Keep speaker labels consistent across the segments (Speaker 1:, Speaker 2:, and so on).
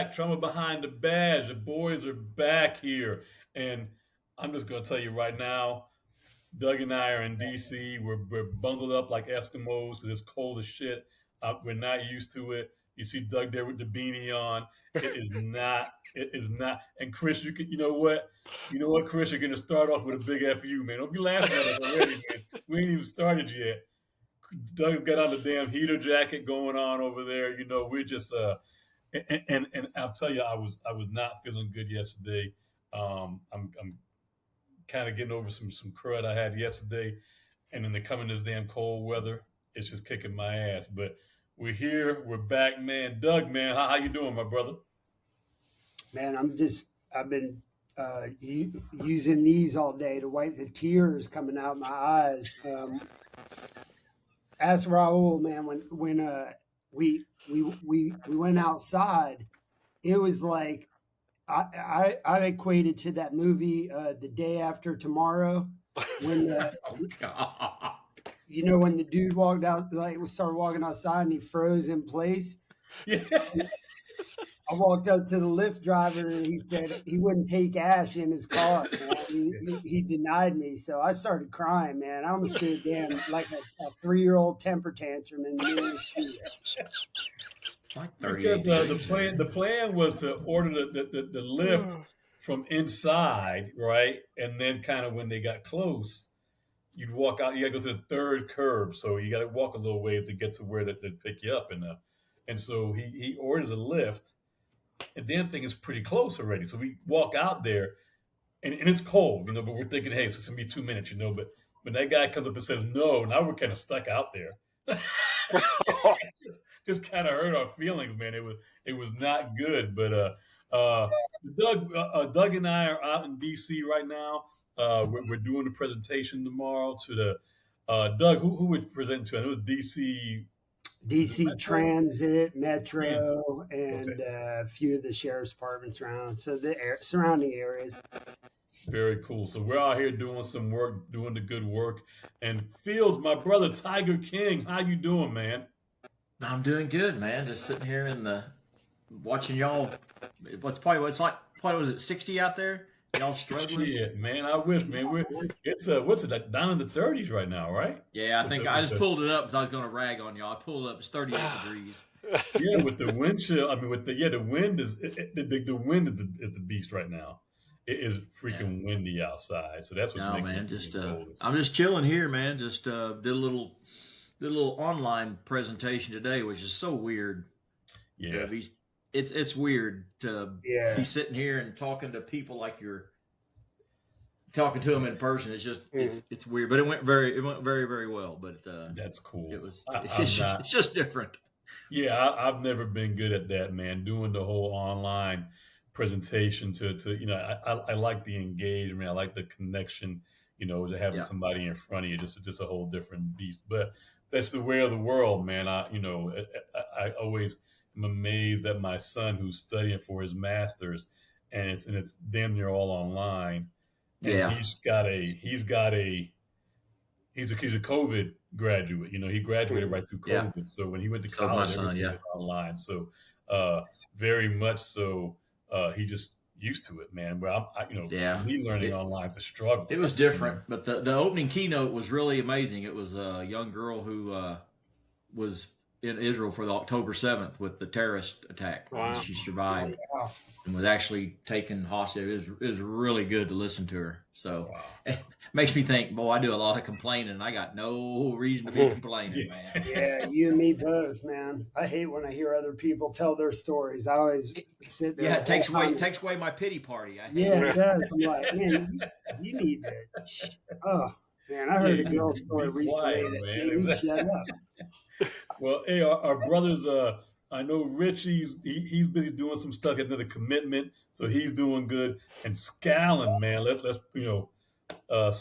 Speaker 1: back. Trauma behind the badge. The boys are back here. And I'm just going to tell you right now, Doug and I are in DC. We're bundled up like Eskimos because it's cold as shit. We're not used to it. You see Doug there with the beanie on. It is not. It is not. And Chris, you can. You know what? You know what, Chris? You're going to start off with a big fu, man. Don't be laughing at us already, man. We ain't even started yet. Doug's got on the damn heater jacket going on over there. You know, we're just and I'll tell you, I was not feeling good yesterday. I'm kind of getting over some crud I had yesterday, and then they come in this damn cold weather. It's just kicking my ass. But we're here, we're back, man. Doug, man, how you doing, my brother?
Speaker 2: Man, I've been using these all day to wipe the tears coming out my eyes. Ask Raul, man, when we went outside, it was like I equated to that movie, The Day After Tomorrow, when
Speaker 3: Oh God.
Speaker 2: when the dude walked out, like we started walking outside and he froze in place.
Speaker 1: Yeah.
Speaker 2: I walked up to the Lyft driver and he said he wouldn't take Ash in his car. Man. He denied me. So I started crying, man. I almost threw a damn like a 3-year-old temper tantrum in the middle of the street.
Speaker 3: Like
Speaker 1: Because
Speaker 3: 38
Speaker 1: the
Speaker 3: degrees.
Speaker 1: plan was to order the lift from inside, right? And then kind of when they got close, you'd walk out. You got to go to the third curb, so you got to walk a little ways to get to where they pick you up. And so he orders a lift. And damn thing is pretty close already. So we walk out there, and it's cold, but we're thinking, hey, it's gonna be 2 minutes, But when that guy comes up and says no, now we're kind of stuck out there. just kind of hurt our feelings, man. It was not good. But Doug and I are out in DC right now. We're doing the presentation tomorrow to the Doug. Who would present to? I know it was DC.
Speaker 2: DC Transit,
Speaker 1: Transit.
Speaker 2: Metro, and a few of the sheriff's departments around. So the surrounding areas.
Speaker 1: Very cool. So we're out here doing some work, doing the good work. And Fields, my brother Tiger King, how you doing, man?
Speaker 3: I'm doing good, man. Just sitting here in the watching y'all. What's like? What was it? 60 out there? Y'all struggling?
Speaker 1: Shit, man. I wish, man. It's what's it like, down in the 30s right now, right?
Speaker 3: Yeah, I think I just pulled it up because I was going to rag on y'all. I pulled it up. It's 38 degrees.
Speaker 1: Yeah, with the wind chill. I mean, the wind is the wind is the beast right now. It is freaking windy outside, so that's what's
Speaker 3: No,
Speaker 1: making
Speaker 3: man.
Speaker 1: it
Speaker 3: Just
Speaker 1: really cold.
Speaker 3: I'm just chilling here, man. Just did a little online presentation today, which is so weird.
Speaker 1: Yeah,
Speaker 3: It's weird to
Speaker 2: Yeah.
Speaker 3: be sitting here and talking to people like you're talking to them in person. It's just it's weird, but it went very very well. But
Speaker 1: that's cool.
Speaker 3: it was
Speaker 1: I'm
Speaker 3: it's
Speaker 1: not.
Speaker 3: just different.
Speaker 1: Yeah, I've never been good at that, man. Doing the whole online presentation to I like the engagement, I like the connection, to having
Speaker 3: Yeah,
Speaker 1: somebody in front of you, just a whole different beast. But that's the way of the world, man. I always am amazed at my son who's studying for his master's, and it's damn near all online, and
Speaker 3: yeah,
Speaker 1: he's a COVID graduate. He graduated right through
Speaker 3: yeah.
Speaker 1: COVID. So when he went to
Speaker 3: So my
Speaker 1: college,
Speaker 3: son,
Speaker 1: everything
Speaker 3: yeah,
Speaker 1: was online. So very much so, he just used to it, man. But
Speaker 3: yeah.
Speaker 1: for me, learning
Speaker 3: It
Speaker 1: online is a struggle.
Speaker 3: it was different, but the opening keynote was really amazing. It was a young girl who was in Israel for the October 7th with the terrorist attack, and
Speaker 4: Wow.
Speaker 3: she survived
Speaker 2: Wow.
Speaker 3: and was actually taken hostage. It was really good to listen to her. So
Speaker 1: Wow.
Speaker 3: it makes me think, boy, I do a lot of complaining. I got no reason to be complaining,
Speaker 1: Yeah.
Speaker 3: man.
Speaker 2: Yeah, you and me both, man. I hate when I hear other people tell their stories. I always sit there.
Speaker 3: Yeah,
Speaker 2: the whole time.
Speaker 3: it takes away my pity party. I hate
Speaker 2: Yeah,
Speaker 3: it.
Speaker 2: it does. I'm like, man, you need to. Oh, man, I heard a
Speaker 1: Yeah,
Speaker 2: girl story
Speaker 1: be
Speaker 2: recently
Speaker 1: quiet,
Speaker 2: that
Speaker 1: man.
Speaker 2: made me shut up.
Speaker 1: Well, hey, our brothers. I know Rich. He's busy doing some stuff at the commitment, so he's doing good. And Scallon, man, let's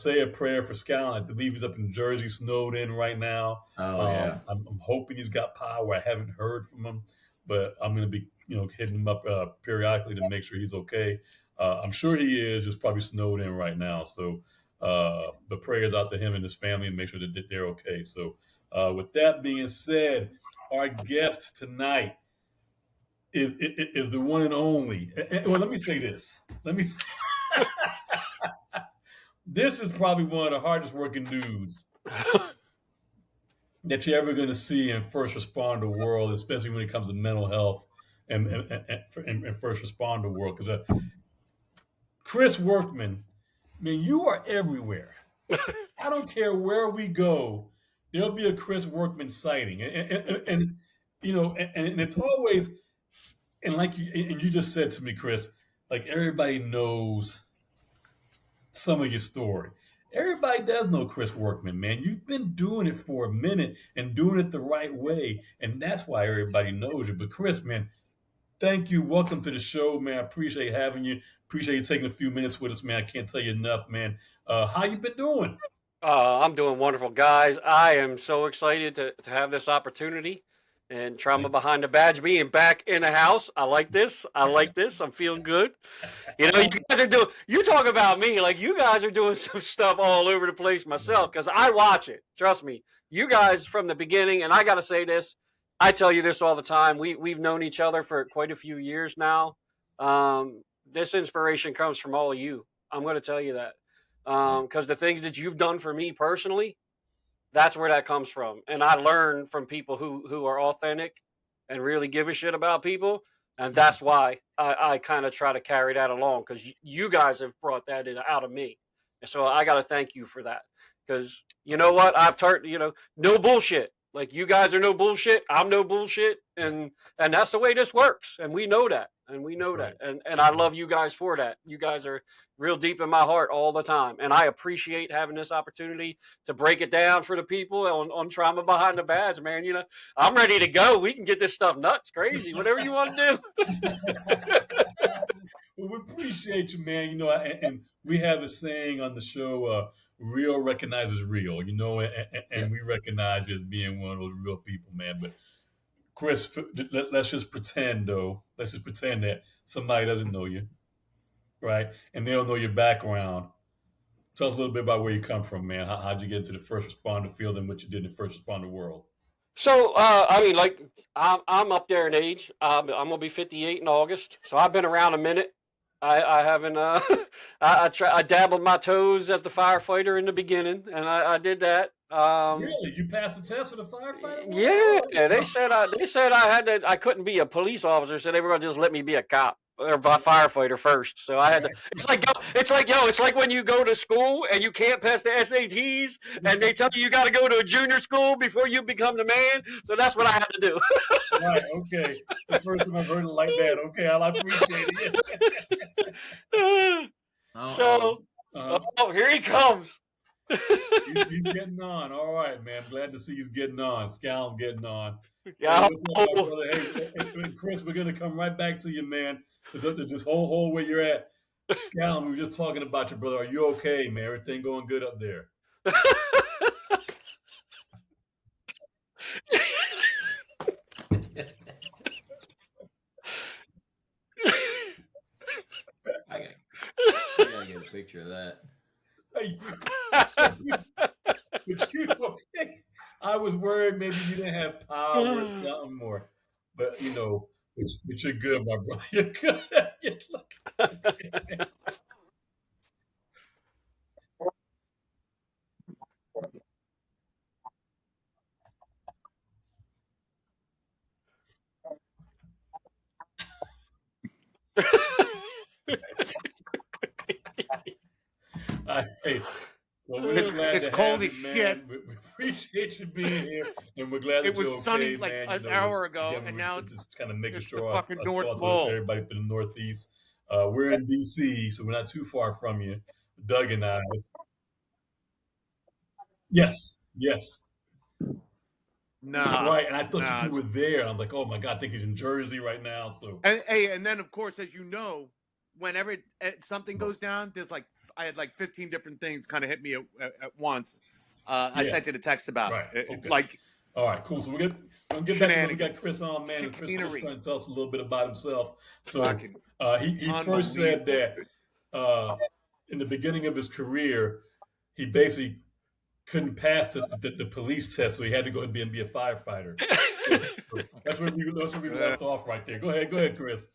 Speaker 1: say a prayer for Scallon. I believe he's up in Jersey, snowed in right now.
Speaker 3: Oh yeah,
Speaker 1: I'm hoping he's got power. I haven't heard from him, but I'm going to be hitting him up periodically to make sure he's okay. I'm sure he is. Just probably snowed in right now. So the prayers out to him and his family and make sure that they're okay. So with that being said, our guest tonight, is the one and only. Well, let me say this. Let me. This is probably one of the hardest working dudes that you're ever going to see in first responder world, especially when it comes to mental health and first responder world. Because Chris Workman, I mean, you are everywhere. I don't care where we go, there'll be a Chris Workman sighting, and you know, and it's always and like you just said to me, Chris, like everybody knows some of your story. Everybody does know Chris Workman, man. You've been doing it for a minute and doing it the right way, and that's why everybody knows you. But Chris, man, thank you. Welcome to the show, man. I appreciate having you. Appreciate you taking a few minutes with us, man. I can't tell you enough, man. How you been doing?
Speaker 4: I'm doing wonderful, guys. I am so excited to have this opportunity and trauma behind the badge being back in the house. I like this. I like this. I'm feeling good. You know, you guys are doing, you talk about me, like you guys are doing some stuff all over the place myself because I watch it. Trust me. You guys from the beginning, and I got to say this, I tell you this all the time. We've known each other for quite a few years now. This inspiration comes from all of you. I'm going to tell you that because the things that you've done for me personally, that's where that comes from. And I learn from people who are authentic and really give a shit about people. And that's why I kind of try to carry that along because you guys have brought that out of me. And so I got to thank you for that because you know what? I've turned, no bullshit. Like you guys are no bullshit. I'm no bullshit. And that's the way this works. And we know that. And we know that. And I love you guys for that. You guys are real deep in my heart all the time. And I appreciate having this opportunity to break it down for the people on trauma behind the badge, man. I'm ready to go. We can get this stuff nuts, crazy, whatever you want to do.
Speaker 1: Well, we appreciate you, man. And we have a saying on the show, real recognizes real, and we recognize you as being one of those real people, man. But Chris, let's just pretend, though. Let's just pretend that somebody doesn't know you, right? And they don't know your background. Tell us a little bit about where you come from, man. How'd you get into the first responder field and what you did in the first responder world?
Speaker 4: So, like, I'm up there in age. I'm gonna be 58 in August, so I've been around a minute. I haven't. I dabbled my toes as the firefighter in the beginning, and I did that.
Speaker 1: Really, you passed the test for the firefighter?
Speaker 4: Yeah, they said I had to. I couldn't be a police officer, so they were gonna just let me be a cop or a firefighter first. So I had to. It's like when you go to school and you can't pass the SATs, and they tell you got to go to a junior school before you become the man. So that's what I had to do.
Speaker 1: Right. Okay. The first time I've heard it like that. Okay, I appreciate it.
Speaker 4: So, here he comes.
Speaker 1: He's getting on. All right, man. Glad to see he's getting on. Scal's getting on.
Speaker 4: Yeah.
Speaker 1: Hey, what's up, brother? Hey, Chris, we're gonna come right back to you, man. So just hold where you're at. Scal, we were just talking about you, brother. Are you okay, man? Everything going good up there?
Speaker 3: I gotta get a picture of that.
Speaker 1: Hey, but you okay? I was worried maybe you didn't have power or something more, but but you're good, my brother. You're good. Hey, well, we're glad
Speaker 5: it's
Speaker 1: to
Speaker 5: cold
Speaker 1: have
Speaker 5: as
Speaker 1: you, man.
Speaker 5: shit.
Speaker 1: We appreciate you being here, and we're glad that
Speaker 5: It was
Speaker 1: you're okay,
Speaker 5: sunny like
Speaker 1: man.
Speaker 5: an hour ago, and now it's
Speaker 1: just kind of making
Speaker 5: the
Speaker 1: sure
Speaker 5: fucking
Speaker 1: our
Speaker 5: North
Speaker 1: thoughts
Speaker 5: Pole.
Speaker 1: with everybody in the Northeast. We're in DC, so we're not too far from you. Doug and I. Yes.
Speaker 5: Nah,
Speaker 1: Right, and I thought
Speaker 5: nah.
Speaker 1: you two were there. I'm like, oh my god, I think he's in Jersey right now. So,
Speaker 5: And then of course, as you know, whenever something goes down, I had like 15 different things kind of hit me at once. I sent you the text about
Speaker 1: right. Okay.
Speaker 5: like.
Speaker 1: All right, cool. So we're gonna get back. We got Chris on, man. And Chris was trying to tell us a little bit about himself. So he first said that in the beginning of his career, he basically couldn't pass the police test, so he had to go and be a firefighter. That's where we left off right there. Go ahead, Chris.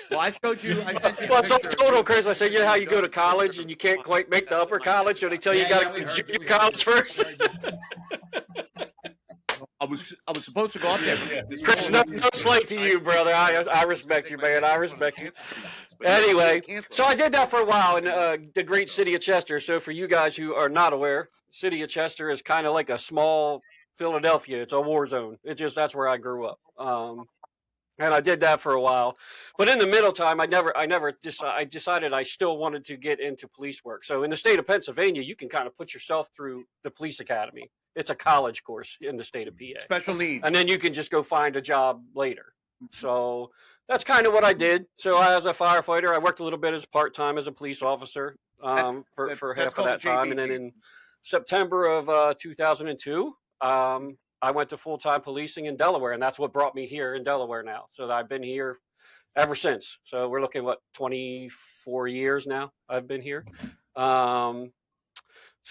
Speaker 5: Well, I sent you.
Speaker 4: Well, so total, Chris. I said, you know how you go to college and you can't quite make the upper college, so they tell you got to go to junior college first.
Speaker 5: I was supposed to go up there.
Speaker 4: Chris, no slight to you, brother. I respect you, man. I respect you. Anyway, so I did that for a while in the great city of Chester. So for you guys who are not aware, city of Chester is kind of like a small Philadelphia. It's a war zone. That's where I grew up. And I did that for a while, but in the middle time, I decided I still wanted to get into police work. So in the state of Pennsylvania, you can kind of put yourself through the police academy. It's a college course in the state of PA.
Speaker 5: Special needs.
Speaker 4: And then you can just go find a job later. So that's kind of what I did. So as a firefighter, I worked a little bit as part-time as a police officer for half of that time. And then in September of 2002, I went to full-time policing in Delaware, and that's what brought me here in Delaware now. So I've been here ever since. So we're looking, 24 years now I've been here. So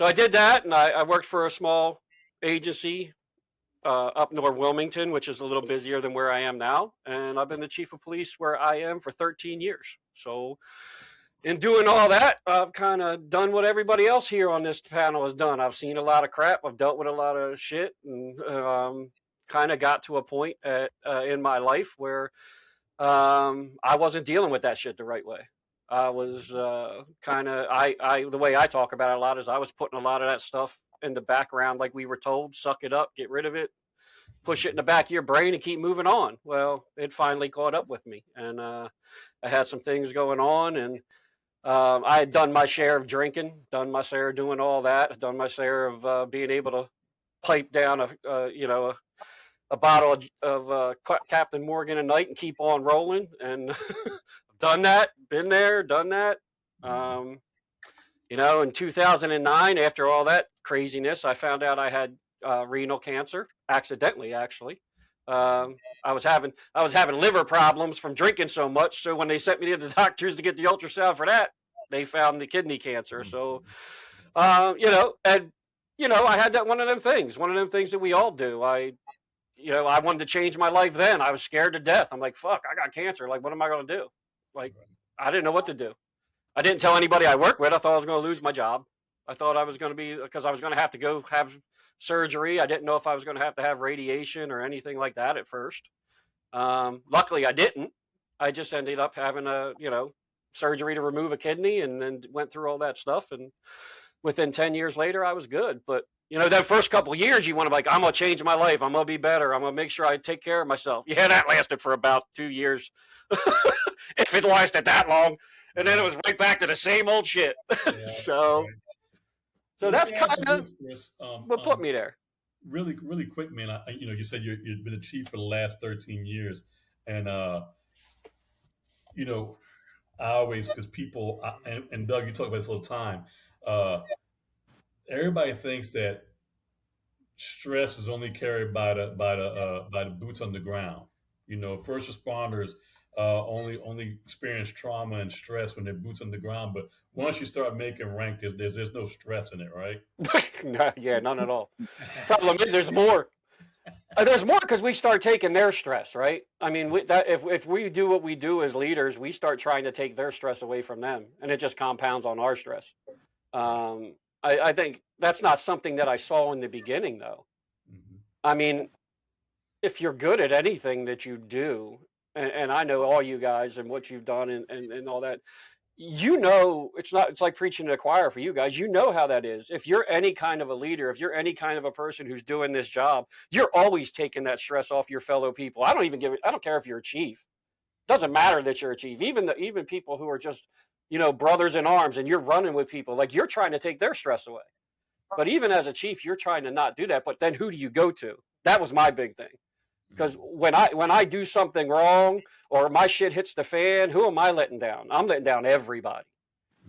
Speaker 4: I did that, and I worked for a small agency up north Wilmington, which is a little busier than where I am now. And I've been the chief of police where I am for 13 years. So in doing all that, I've kind of done what everybody else here on this panel has done. I've seen a lot of crap. I've dealt with a lot of shit, and kind of got to a point in my life where I wasn't dealing with that shit the right way. I was the way I talk about it a lot is I was putting a lot of that stuff in the background, like we were told, suck it up, get rid of it, push it in the back of your brain and keep moving on. Well, it finally caught up with me, and I had some things going on, and I had done my share of drinking, done my share of doing all that, done my share of being able to pipe down a bottle of Captain Morgan a night and keep on rolling, and done that, been there, done that. In 2009, after all that craziness, I found out I had renal cancer, accidentally, actually. I was having liver problems from drinking so much. So when they sent me to the doctors to get the ultrasound for that, they found the kidney cancer. So, I had that one of them things that we all do. I wanted to change my life then. I was scared to death. I'm like, fuck, I got cancer. Like, what am I going to do? Like, I didn't know what to do. I didn't tell anybody I worked with. I thought I was going to lose my job. I thought I was going to because I was going to have to go have surgery. I didn't know if I was going to have radiation or anything like that at first. Luckily, I didn't. I just ended up having surgery to remove a kidney, and then went through all that stuff. And within 10 years later, I was good. But that first couple of years, you want to I'm going to change my life. I'm going to be better. I'm going to make sure I take care of myself. Yeah, that lasted for about 2 years. If it lasted that long. And then it was right back to the same old shit. Yeah, so that's kind of what put me there.
Speaker 1: Really, really quick, man. You said you've been a chief for the last 13 years. And, I always, because people, and Doug, you talk about this all the time. Everybody thinks that stress is only carried by the boots on the ground. First responders only experience trauma and stress when they're boots on the ground. But once you start making rank, there's no stress in it, right?
Speaker 4: Yeah, none at all. Problem is, there's more. There's more because we start taking their stress, right? I mean, if we do what we do as leaders, we start trying to take their stress away from them, and it just compounds on our stress. I think that's not something that I saw in the beginning, though. Mm-hmm. I mean, if you're good at anything that you do, and I know all you guys and what you've done and all that, it's like preaching to the choir for you guys. You know how that is. If you're any kind of a leader, if you're any kind of a person who's doing this job, you're always taking that stress off your fellow people. I don't care if you're a chief. It doesn't matter that you're a chief. Even people who are just, brothers in arms, and you're running with people, like, you're trying to take their stress away. But even as a chief, you're trying to not do that. But then who do you go to? That was my big thing. Because when I do something wrong or my shit hits the fan, who am I letting down? I'm letting down everybody.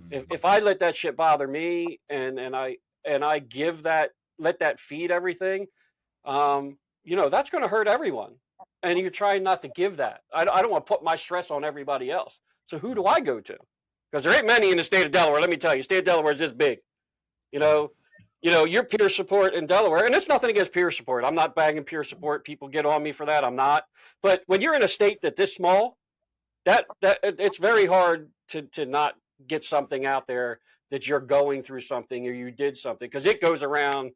Speaker 4: If I let that shit bother me and I let that feed everything, that's going to hurt everyone. And you're trying not to give that. I don't want to put my stress on everybody else. So who do I go to? Because there ain't many in the state of Delaware. Let me tell you, state of Delaware is this big. your peer support in Delaware, and it's nothing against peer support. I'm not bagging peer support. People get on me for that. I'm not. But when you're in a state that's this small, that it's very hard to not get something out there that you're going through something or you did something, because it goes around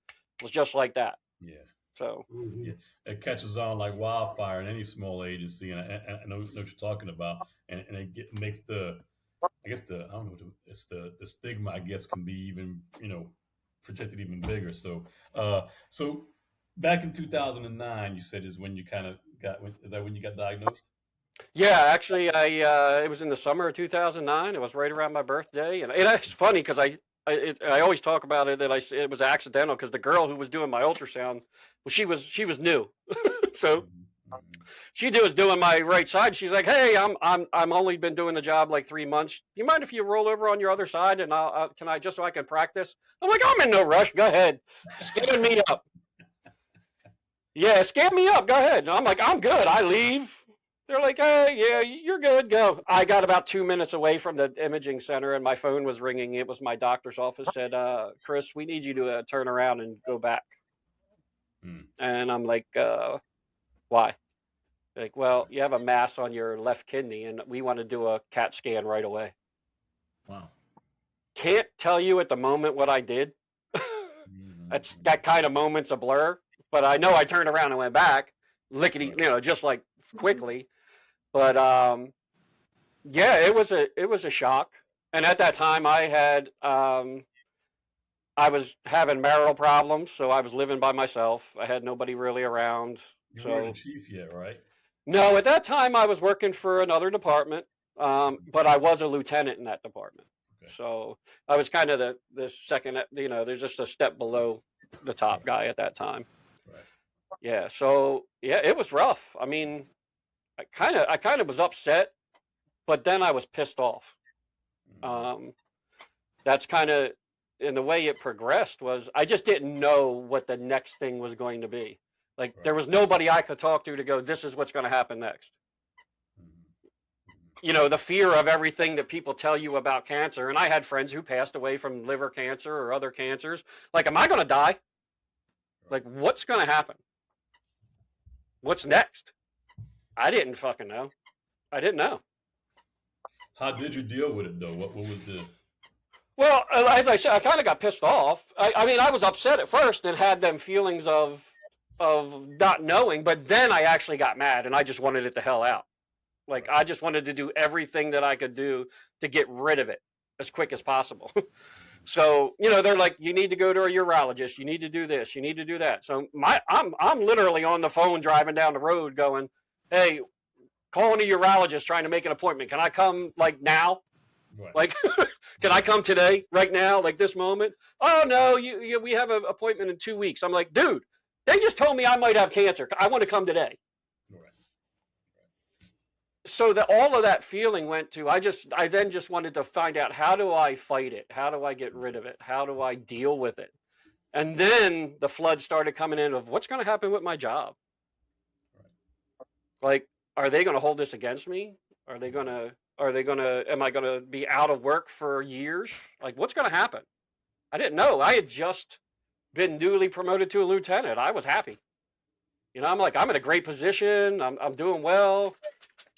Speaker 4: just like that.
Speaker 1: Yeah.
Speaker 4: So
Speaker 1: Yeah, it catches on like wildfire in any small agency, and I know what you're talking about, and makes I guess I don't know, it's the stigma, I guess, can be even projected even bigger. So back in 2009, you said is when you kind of is that when you got diagnosed?
Speaker 4: yeah, actually, it was in the summer of 2009. It was right around my birthday, and it's funny because I always talk about it that it was accidental, because the girl who was doing my ultrasound, well, she was new, so
Speaker 1: Mm-hmm.
Speaker 4: she was doing my right side. She's like, "Hey, I'm only been doing the job like 3 months. You mind if you roll over on your other side, and can I, just so I can practice?" I'm like, "I'm in no rush. Go ahead, scan me up." Yeah, scan me up. Go ahead. And I'm like, "I'm good." I leave. They're like, "Hey, yeah, you're good. Go." I got about 2 minutes away from the imaging center, and my phone was ringing. It was my doctor's office. Said, "Chris, we need you to turn around and go back."
Speaker 1: Mm.
Speaker 4: And I'm like, "Why?" Like, "Well, you have a mass on your left kidney, and we want to do a CAT scan right away."
Speaker 3: Wow.
Speaker 4: Can't tell you at the moment what I did.
Speaker 1: Mm-hmm.
Speaker 4: That kind of moment's a blur, but I know I turned around and went back, lickety,
Speaker 1: Right.
Speaker 4: just like quickly. But yeah, it was a shock. And at that time, I was having marital problems, so I was living by myself. I had nobody really around.
Speaker 1: You weren't a
Speaker 4: So
Speaker 1: chief yet, right?
Speaker 4: no, at that time I was working for another department, but I was a lieutenant in that department.
Speaker 1: Okay.
Speaker 4: So I was kind of the second, there's just a step below the top
Speaker 1: Right.
Speaker 4: guy at that time.
Speaker 1: Right.
Speaker 4: Yeah. So yeah, it was rough. I mean, I kind of was upset, but then I was pissed off.
Speaker 1: Mm-hmm.
Speaker 4: Um, that's kind of, and the way it progressed was I just didn't know what the next thing was going to be. Like, there
Speaker 1: Right.
Speaker 4: was nobody I could talk to go, "This is what's going to happen next."
Speaker 1: Mm-hmm.
Speaker 4: The fear of everything that people tell you about cancer. And I had friends who passed away from liver cancer or other cancers. Like, am I going to die?
Speaker 1: Right.
Speaker 4: Like, what's going to happen? What's next? I didn't fucking know. I didn't know.
Speaker 1: How did you deal with it though? What was the?
Speaker 4: Well, as I said, I kind of got pissed off. I mean, I was upset at first and had them feelings of not knowing, but then I actually got mad and I just wanted it the hell out. Like,
Speaker 1: Right.
Speaker 4: I just wanted to do everything that I could do to get rid of it as quick as possible. So, they're like, "You need to go to a urologist. You need to do this. You need to do that." So I'm literally on the phone driving down the road going, "Hey, calling a urologist trying to make an appointment. Can I come like now?
Speaker 1: Right.
Speaker 4: Like, can I come today, right now, like this moment?" "Oh no, we have an appointment in 2 weeks." I'm like, "Dude, they just told me I might have cancer. I want to come today."
Speaker 1: Right.
Speaker 4: So that all of that feeling went to, I then just wanted to find out, how do I fight it? How do I get rid of it? How do I deal with it? And then the flood started coming in of what's going to happen with my job.
Speaker 1: Right.
Speaker 4: Like, are they going to hold this against me? Am I going to be out of work for years? Like, what's going to happen? I didn't know. I had just been newly promoted to a lieutenant. I was happy. I'm like, I'm in a great position. I'm doing well.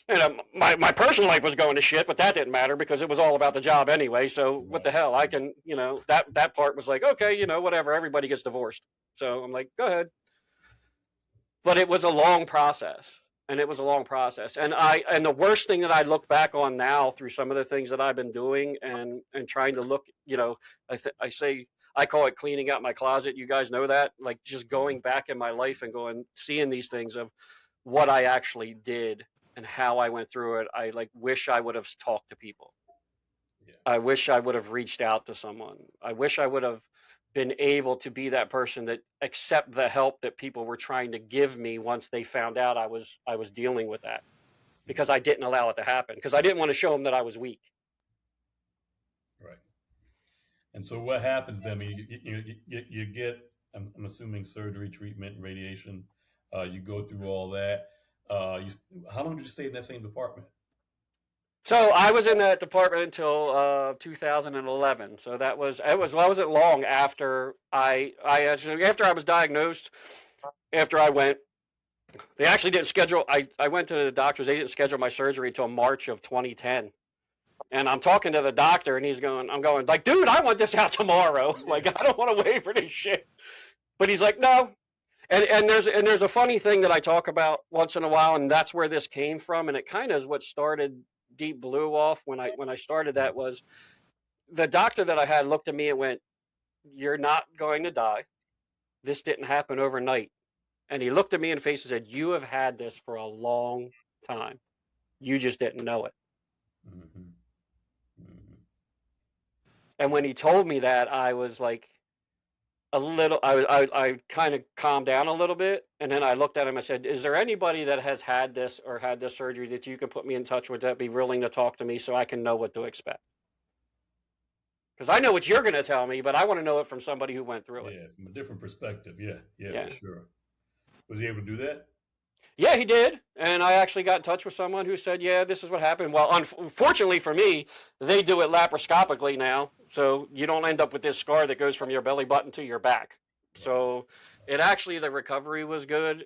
Speaker 4: And my personal life was going to shit, but that didn't matter because it was all about the job anyway. So what the
Speaker 1: Right.
Speaker 4: hell? I can, that part was like, okay, whatever. Everybody gets divorced. So I'm like, go ahead. But it was a long process, and it was a long process. And the worst thing that I look back on now through some of the things that I've been doing and trying to look, I say, I call it cleaning out my closet. You guys know that, like, just
Speaker 1: Mm-hmm.
Speaker 4: going back in my life and seeing these things of what I actually did and how I went through it. I like wish I would have talked to people.
Speaker 1: Yeah.
Speaker 4: I wish I would have reached out to someone. I wish I would have been able to be that person that accept the help that people were trying to give me once they found out I was dealing with that, because I
Speaker 1: Mm-hmm.
Speaker 4: didn't allow it to happen, because I didn't want to show them that I was weak.
Speaker 1: Right. And so what happens then? I mean, you get, I'm assuming surgery, treatment, radiation. You go through all that. How long did you stay in that same department?
Speaker 4: So I was in that department until 2011. So wasn't long after after I was diagnosed. After I went, they actually didn't schedule. I went to the doctors. They didn't schedule my surgery until March of 2010. And I'm talking to the doctor, and I'm going like, dude, I want this out tomorrow. Like, I don't want to wait for this shit. But he's like, no. And there's a funny thing that I talk about once in a while, and that's where this came from, and it kind of is what started Deep Blue off when I started. That was the doctor that I had looked at me and went, "You're not going to die. This didn't happen overnight." And he looked at me in the face and said, "You have had this for a long time. You just didn't know it."
Speaker 1: Mm-hmm. Mm-hmm.
Speaker 4: And when he told me that, I was like a little, I kind of calmed down a little bit. And then I looked at him and said, "Is there anybody that has had this or had this surgery that you can put me in touch with that be willing to talk to me so I can know what to expect? Because I know what you're going to tell me, but I want to know it from somebody who went through it."
Speaker 1: Yeah, from a different perspective. Yeah,
Speaker 4: Yeah.
Speaker 1: for sure. Was he able to do that?
Speaker 4: Yeah, he did. And I actually got in touch with someone who said, yeah, this is what happened. Well, unfortunately for me, they do it laparoscopically now. So you don't end up with this scar that goes from your belly button to your back. So it actually, the recovery was good.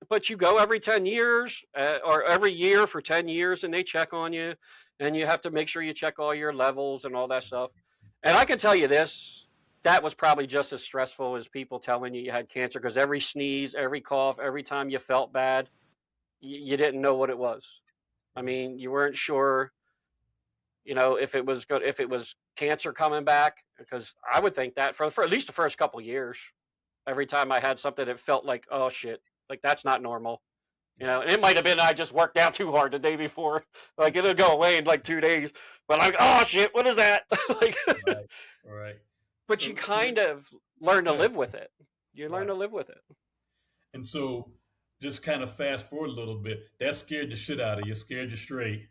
Speaker 4: But you go every 10 years or every year for 10 years and they check on you. And you have to make sure you check all your levels and all that stuff. And I can tell you this, that was probably just as stressful as people telling you had cancer, because every sneeze, every cough, every time you felt bad, you didn't know what it was. I mean, you weren't sure, if it was good, if it was cancer coming back, because I would think that for at least the first couple of years, every time I had something that felt like, oh shit, like that's not normal. And it might have been I just worked out too hard the day before. Like it'll go away in like 2 days. But I'm like, oh shit, what is that? Like,
Speaker 1: right.
Speaker 4: But
Speaker 1: So,
Speaker 4: you kind of learn to
Speaker 1: yeah.
Speaker 4: live with it. You learn
Speaker 1: Right.
Speaker 4: to live with it.
Speaker 1: And so, just kind of fast forward a little bit. That scared the shit out of you. Scared you straight.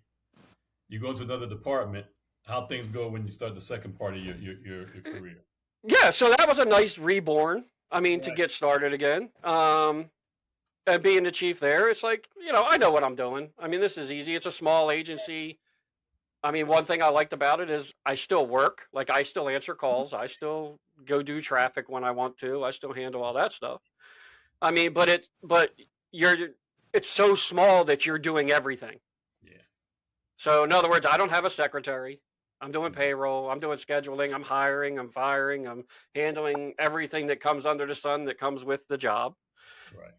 Speaker 1: You go into another department. How things go when you start the second part of your career?
Speaker 4: Yeah, so that was a nice reborn. I mean, to
Speaker 1: Right.
Speaker 4: get started again. And being the chief there, it's like, I know what I'm doing. I mean, this is easy. It's a small agency. I mean, one thing I liked about it is I still work. Like, I still answer calls. I still go do traffic when I want to. I still handle all that stuff. I mean, but it's so small that you're doing everything.
Speaker 1: Yeah.
Speaker 4: So in other words, I don't have a secretary. I'm doing payroll. I'm doing scheduling. I'm hiring. I'm firing. I'm handling everything that comes under the sun that comes with the job.
Speaker 1: Right.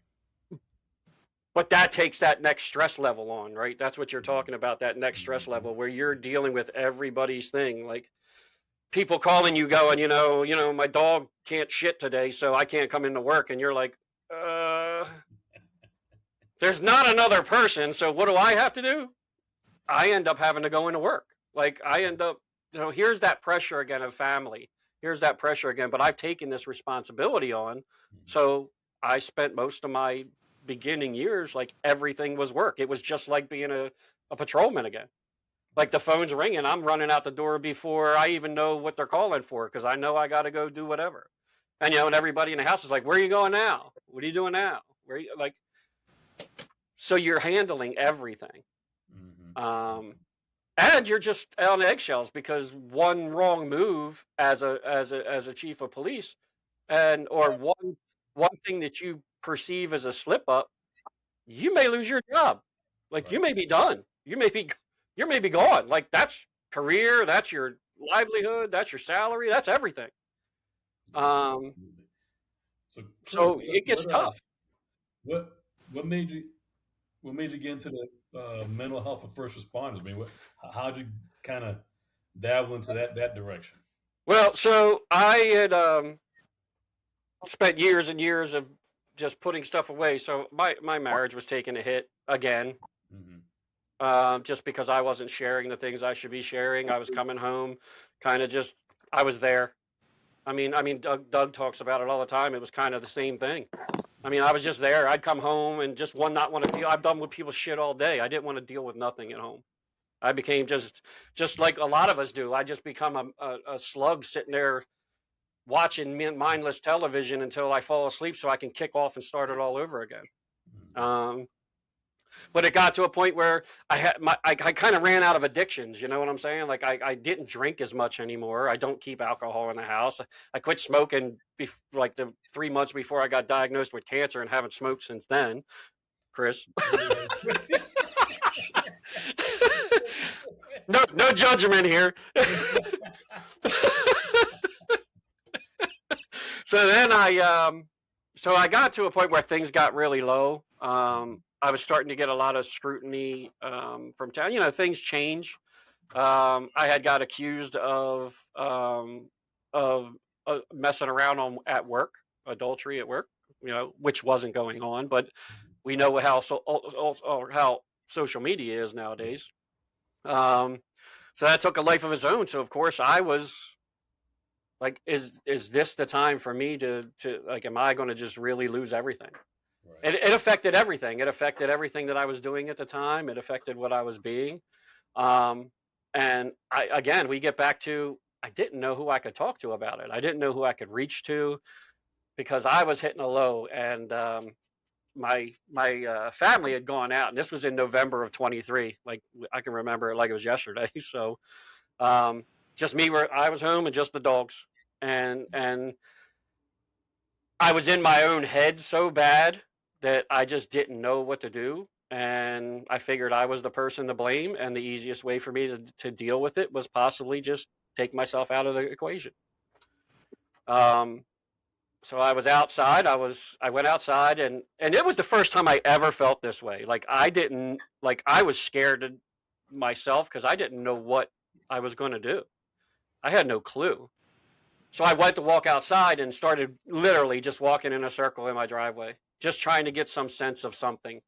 Speaker 4: But that takes that next stress level on, right? That's what you're talking about, that next stress level where you're dealing with everybody's thing. Like people calling you going, my dog can't shit today, so I can't come into work. And you're like, there's not another person. So what do I have to do? I end up having to go into work. Like I end up, here's that pressure again of family. Here's that pressure again. But I've taken this responsibility on. So I spent most of my beginning years, like everything was work. It was just like being a patrolman again. Like the phone's ringing, I'm running out the door before I even know what they're calling for, because I know I got to go do whatever. And and everybody in the house is like, "Where are you going now? What are you doing now? Where are you like?" So you're handling everything, and you're just on eggshells because one wrong move as a chief of police, or one thing that you perceive as a slip up, you may lose your job. Like you may be done. You may be gone. Like that's career, that's your livelihood, that's your salary, that's everything.
Speaker 1: So,
Speaker 4: So it gets tough.
Speaker 1: What made you get into the mental health of first responders? I mean, how'd you kind of dabble into that direction?
Speaker 4: Well, so I had spent years and years of just putting stuff away. So my marriage was taking a hit again. Just because I wasn't sharing the things I should be sharing. I was coming home, kind of just, I was there. I mean, Doug talks about it all the time. It was kind of the same thing. I mean, I was just there. I'd come home and just not want to deal. I've done with people's shit all day. I didn't want to deal with nothing at home. I became just like a lot of us do. I just become a slug sitting there watching mindless television until I fall asleep so I can kick off and start it all over again. But it got to a point where I kind of ran out of addictions. You know what I'm saying? Like I didn't drink as much anymore. I don't keep alcohol in the house. I quit smoking like the 3 months before I got diagnosed with cancer, and haven't smoked since then. Chris, no judgment here. So then so I got to a point where things got really low. I was starting to get a lot of scrutiny from town. You know, things change. I had got accused of messing around at work, adultery at work. You know, which wasn't going on, but we know how social media is nowadays. So that took a life of its own. So of course I was like, is this the time for me to like, am I going to just really lose everything?
Speaker 1: Right.
Speaker 4: It affected everything. It affected everything that I was doing at the time. It affected what I was being. And again, we get back to, I didn't know who I could talk to about it. I didn't know who I could reach to, because I was hitting a low, and my family had gone out, and this was in November of 23. Like I can remember it like it was yesterday. So just me, where I was home, and just the dogs, and I was in my own head so bad that I just didn't know what to do. And I figured I was the person to blame, and the easiest way for me to deal with it was possibly just take myself out of the equation. So I was outside. I went outside, and it was the first time I ever felt this way. Like I was scared myself, because I didn't know what I was going to do. I had no clue. So I went to walk outside and started literally just walking in a circle in my driveway, just trying to get some sense of something.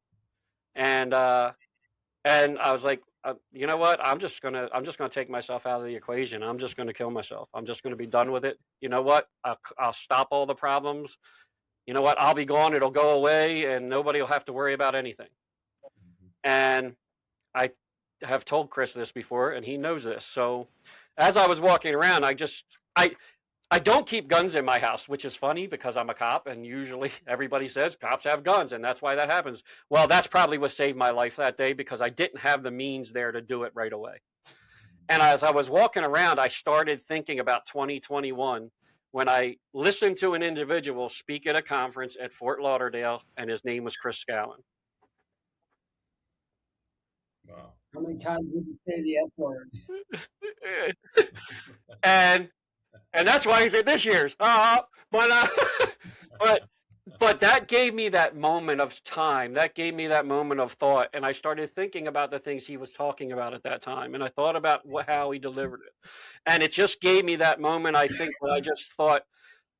Speaker 4: And I was like, you know what? I'm just gonna take myself out of the equation. I'm just gonna kill myself. I'm just gonna be done with it. You know what? I'll stop all the problems. You know what? I'll be gone. It'll go away, and nobody will have to worry about anything. And I have told Chris this before, and he knows this. So as I was walking around, I don't keep guns in my house, which is funny because I'm a cop, and usually everybody says cops have guns, and that's why that happens. Well, that's probably what saved my life that day, because I didn't have the means there to do it right away. And as I was walking around, I started thinking about 2021, when I listened to an individual speak at a conference at Fort Lauderdale, and his name was Chris Scowen.
Speaker 1: Wow.
Speaker 2: How many times did you say the F word?
Speaker 4: and that's why he's at this year's. But that gave me that moment of time. That gave me that moment of thought, and I started thinking about the things he was talking about at that time, and I thought about how he delivered it, and it just gave me that moment. I think where I just thought,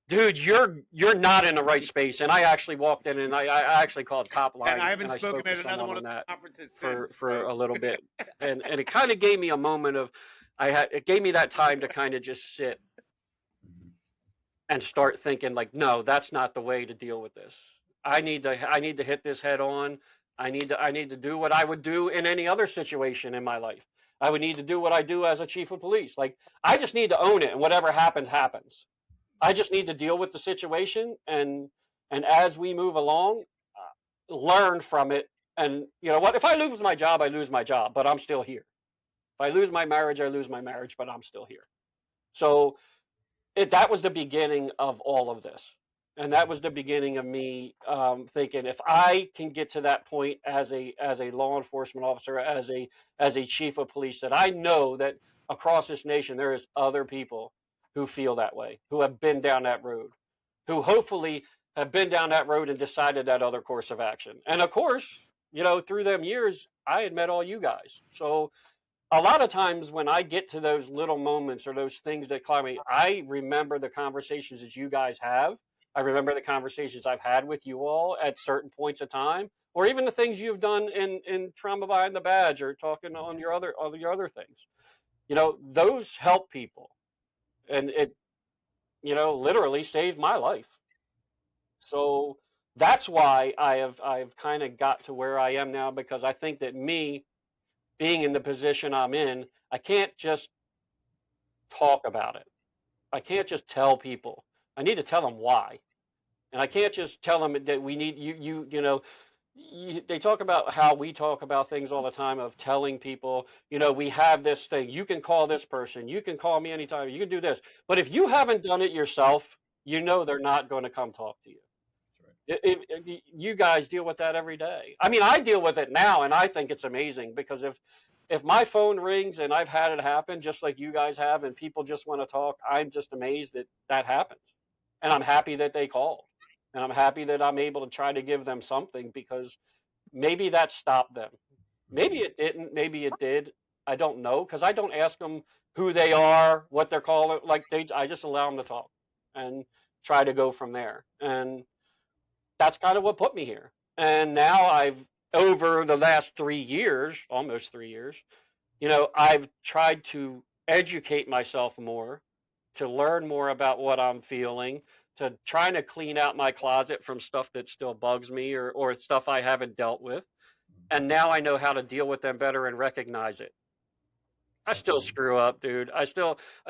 Speaker 4: dude, you're not in the right space. And I actually walked in, and I actually called Cop Line,
Speaker 5: And I haven't
Speaker 4: and I
Speaker 5: spoken
Speaker 4: spoke to
Speaker 5: at another one
Speaker 4: someone
Speaker 5: of
Speaker 4: on
Speaker 5: the
Speaker 4: that
Speaker 5: conferences
Speaker 4: for
Speaker 5: since.
Speaker 4: a little bit, and it kind of gave me a moment of, it gave me that time to kind of just sit and start thinking, like, no, that's not the way to deal with this. I need to hit this head on. I need to do what I would do in any other situation in my life. I would need to do what I do as a chief of police. Like, I just need to own it, and whatever happens, happens. I just need to deal with the situation, and as we move along, learn from it. And you know what? If I lose my job, I lose my job, but I'm still here. If I lose my marriage, I lose my marriage, but I'm still here. So that was the beginning of all of this, and that was the beginning of me thinking, if I can get to that point as a law enforcement officer, as a chief of police, that I know that across this nation there is other people who feel that way, who have been down that road, who hopefully have been down that road and decided that other course of action. And of course, you know, through them years, I had met all you guys. So a lot of times when I get to those little moments or those things that climb me, I remember the conversations that you guys have. I remember the conversations I've had with you all at certain points of time, or even the things you've done in Trauma Behind the Badge, or talking on your other things. You know, those help people, and it, you know, literally saved my life. So that's why I've kind of got to where I am now, because I think that me being in the position I'm in, I can't just talk about it. I can't just tell people. I need to tell them why. And I can't just tell them that we need you know, they talk about how we talk about things all the time of telling people, we have this thing. You can call this person. You can call me anytime. You can do this. But if you haven't done it yourself, they're not going to come talk to you. You guys deal with that every day. I mean, I deal with it now, and I think it's amazing because if my phone rings and I've had it happen just like you guys have, and people just want to talk, I'm just amazed that that happens, and I'm happy that they called, and I'm happy that I'm able to try to give them something because maybe that stopped them. Maybe it didn't. Maybe it did. I don't know because I don't ask them who they are, what they're calling. I just allow them to talk and try to go from there. And that's kind of what put me here. And now over the last 3 years, almost 3 years, I've tried to educate myself more, to learn more about what I'm feeling, to trying to clean out my closet from stuff that still bugs me or stuff I haven't dealt with. And now I know how to deal with them better and recognize it. I still screw up, dude.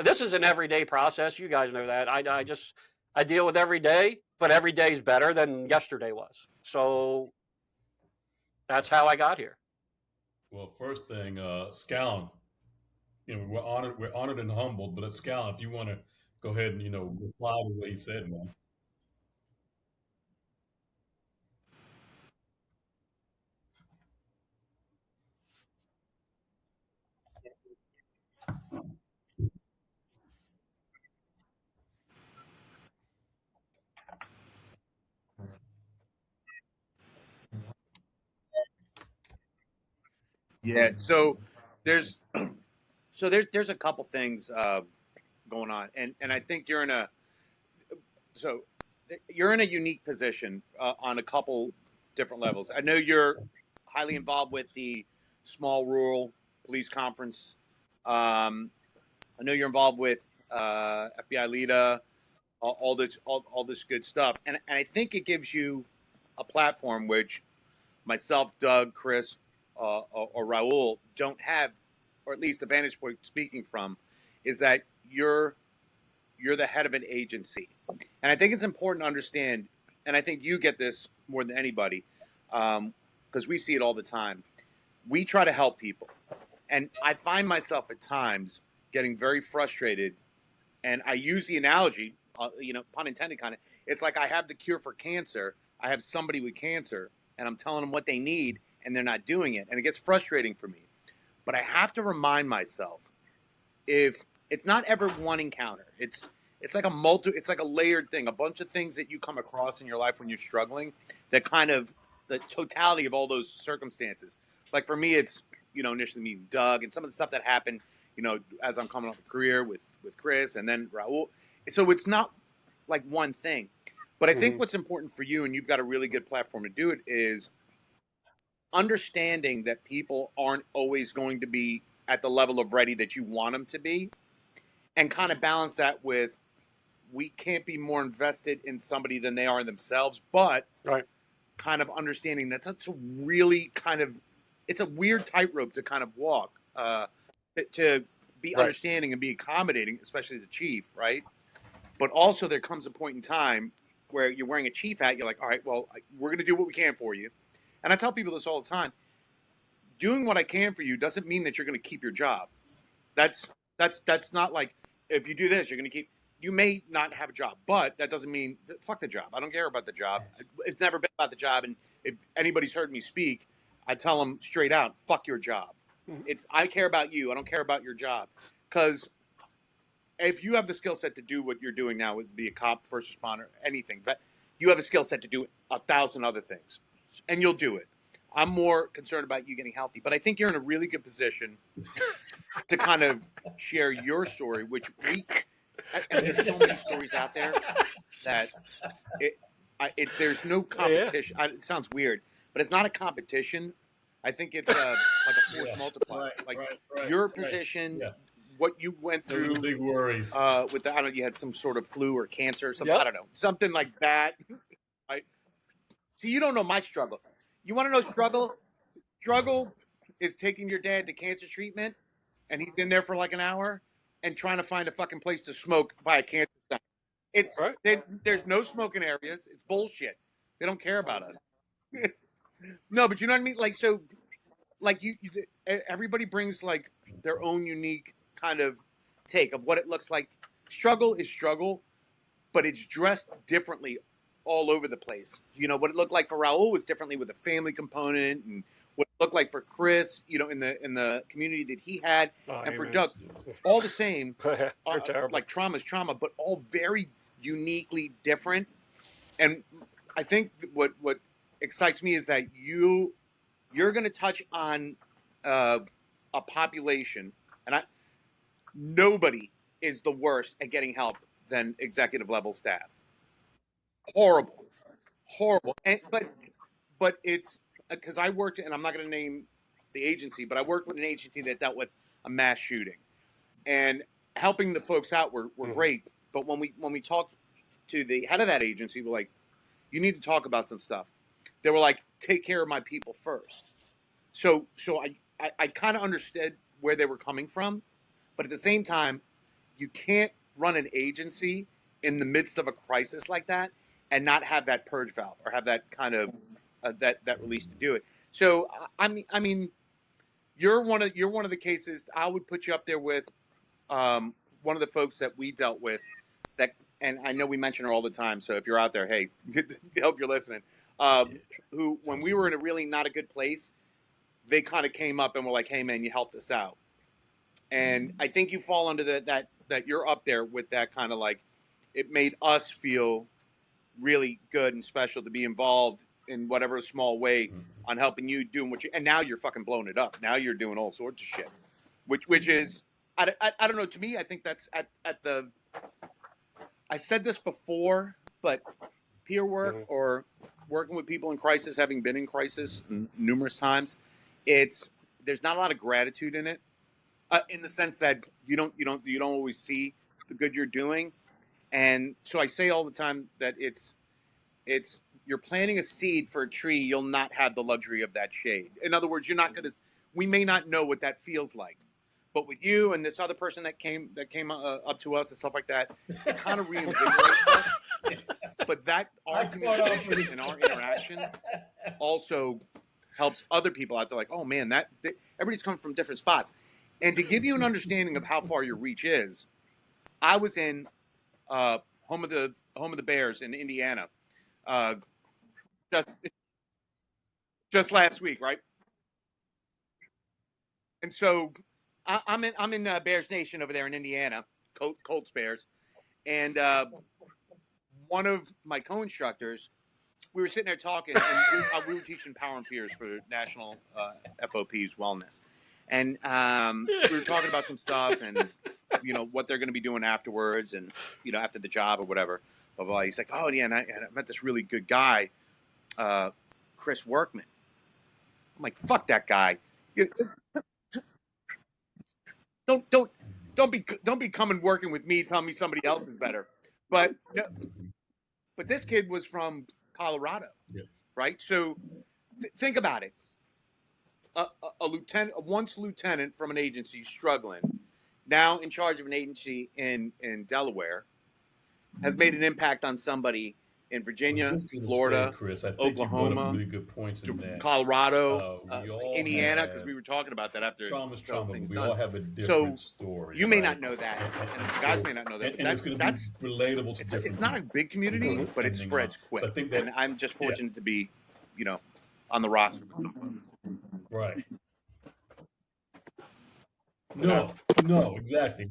Speaker 4: This is an everyday process. You guys know that. I deal with every day, but every day is better than yesterday was. So that's how I got here.
Speaker 1: Well, first thing, Scallon, we're honored and humbled, but Scallon, if you want to go ahead and reply to what he said, man.
Speaker 5: Yeah. So there's there's a couple things going on, and I think so you're in a unique position on a couple different levels. I know you're highly involved with the small rural police conference. I know you're involved with FBI LIDA, all this good stuff, and I think it gives you a platform which myself, Doug, Chris, or Raul don't have, or at least the vantage point speaking from, is that you're the head of an agency, and I think it's important to understand, and I think you get this more than anybody, because we see it all the time. We try to help people, and I find myself at times getting very frustrated, and I use the analogy, pun intended, kind of. It's like I have the cure for cancer. I have somebody with cancer, and I'm telling them what they need, and they're not doing it, and it gets frustrating for me. But I have to remind myself, if it's not ever one encounter, it's like it's like a layered thing, a bunch of things that you come across in your life when you're struggling, that kind of the totality of all those circumstances. Like for me, it's initially meeting Doug and some of the stuff that happened, as I'm coming off a career with Chris and then Raul. So it's not like one thing. But I think what's important for you, and you've got a really good platform to do it, is understanding that people aren't always going to be at the level of ready that you want them to be, and kind of balance that with, we can't be more invested in somebody than they are in themselves, but
Speaker 4: Right.
Speaker 5: kind of understanding that's a really kind of, it's a weird tightrope to kind of walk, to be
Speaker 4: Right.
Speaker 5: understanding and be accommodating, especially as a chief, right? But also there comes a point in time where you're wearing a chief hat. You're like, all right, well, we're going to do what we can for you. And I tell people this all the time. Doing what I can for you doesn't mean that you're going to keep your job. That's not like, if you do this, you're going to keep. You may not have a job, but that doesn't mean fuck the job. I don't care about the job. It's never been about the job. And if anybody's heard me speak, I tell them straight out, fuck your job. It's, I care about you. I don't care about your job. Because if you have the skill set to do what you're doing now, with be a cop, first responder, anything, but you have a skill set to do 1,000 other things, and you'll do it. I'm more concerned about you getting healthy, but I think you're in a really good position to kind of share your story, which and there's so many stories out there that there's no competition. It sounds weird, but it's not a competition. I think it's like a force multiplier. Your position, what you went through.
Speaker 1: Those are the big worries.
Speaker 5: With the, I don't know, you had some sort of flu or cancer or something. Yep. I don't know, something like that. Right? See, you don't know my struggle. You want to know struggle? Struggle is taking your dad to cancer treatment, and he's in there for like an hour, and trying to find a fucking place to smoke by a cancer center. It's right. There's no smoking areas. It's bullshit. They don't care about us. No, but you know what I mean. Like so, like everybody brings like their own unique kind of take of what it looks like. Struggle is struggle, but it's dressed differently all over the place. You know what it looked like for Raul was differently with a family component, and what it looked like for Chris, you know, in the community that he had,
Speaker 4: Oh,
Speaker 5: and for
Speaker 4: amen.
Speaker 5: Doug, all the same.
Speaker 4: They're terrible.
Speaker 5: Like trauma is trauma, but all very uniquely different. And I think what excites me is that you're going to touch on a population, and nobody is the worst at getting help than executive level staff. Horrible, horrible. And but it's because I worked, and I'm not going to name the agency, but I worked with an agency that dealt with a mass shooting, and helping the folks out were great. But when we talked to the head of that agency, we're like, you need to talk about some stuff. They were like, take care of my people first. So I kind of understood where they were coming from, but at the same time, you can't run an agency in the midst of a crisis like that and not have that purge valve or have that kind of that release to do it. So I mean, you're one of the cases. I would put you up there with one of the folks that we dealt with. That, and I know we mention her all the time. So if you're out there, hey, hope you're listening. Who, when we were in a really not a good place, they kind of came up and were like, "Hey, man, you helped us out." And I think you fall under that you're up there with that kind of like, it made us feel really good and special to be involved in whatever small way on helping you doing what you. And now you're fucking blowing it up. Now you're doing all sorts of shit, which is I don't know. To me, I think that's at the. I said this before, but peer work or working with people in crisis, having been in crisis numerous times, there's not a lot of gratitude in it, in the sense that you don't always see the good you're doing, and so I say all the time that it's you're planting a seed for a tree. You'll not have the luxury of that shade. In other words, you're not gonna. We may not know what that feels like, but with you and this other person that came up to us and stuff like that, it kind of reinvigorates us. But that our communication and our interaction also helps other people out there. Like, oh man, everybody's coming from different spots. And to give you an understanding of how far your reach is, I was in home of the Bears in Indiana, just last week, right? And so I'm in Bears Nation over there in Indiana, Colts Bears, and one of my co-instructors, we were sitting there talking, and we were teaching Power and Peers for National FOP's Wellness, and we were talking about some stuff, and you know what they're going to be doing afterwards, and you know after the job or whatever. Blah blah. He's like, oh yeah, and I met this really good guy, Chris Workman. I'm like, fuck that guy. Don't be coming working with me, telling me somebody else is better. But this kid was from Colorado, right? So think about it. A lieutenant, a once lieutenant from an agency struggling, now in charge of an agency in Delaware, has made an impact on somebody in Virginia, Florida,
Speaker 1: Chris, I think
Speaker 5: Oklahoma,
Speaker 1: really good points in that.
Speaker 5: Colorado, Indiana, because we were talking about that after
Speaker 1: trauma's trauma. We
Speaker 5: done.
Speaker 1: all have a different
Speaker 5: So
Speaker 1: story.
Speaker 5: you may not know that, and the guys may not know that.
Speaker 1: And it's going to be relatable to different.
Speaker 5: It's not a big community, but it spreads quick.
Speaker 1: So I think
Speaker 5: and I'm just fortunate to be, you know, on the roster with some.
Speaker 1: Right. No, exactly.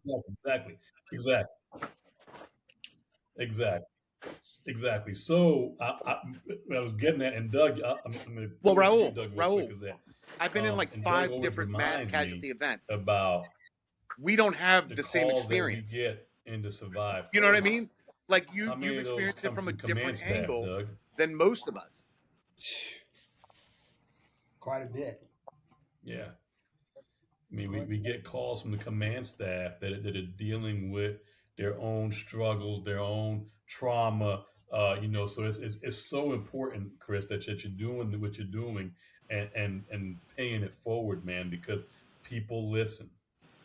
Speaker 1: So I was getting that, and Doug, I'm going to.
Speaker 5: Well,
Speaker 1: Raul,
Speaker 5: I've been in like 5 different mass casualty events.
Speaker 1: About
Speaker 5: we don't have the same experience.
Speaker 1: We get into survive.
Speaker 5: You know what I mean? Like you've experienced it from a different angle than most of us.
Speaker 2: Quite a bit.
Speaker 1: Yeah. I mean, we get calls from the command staff that are dealing with their own struggles, their own trauma. You know, so it's so important, Chris, that you're doing what you're doing and paying it forward, man, because people listen.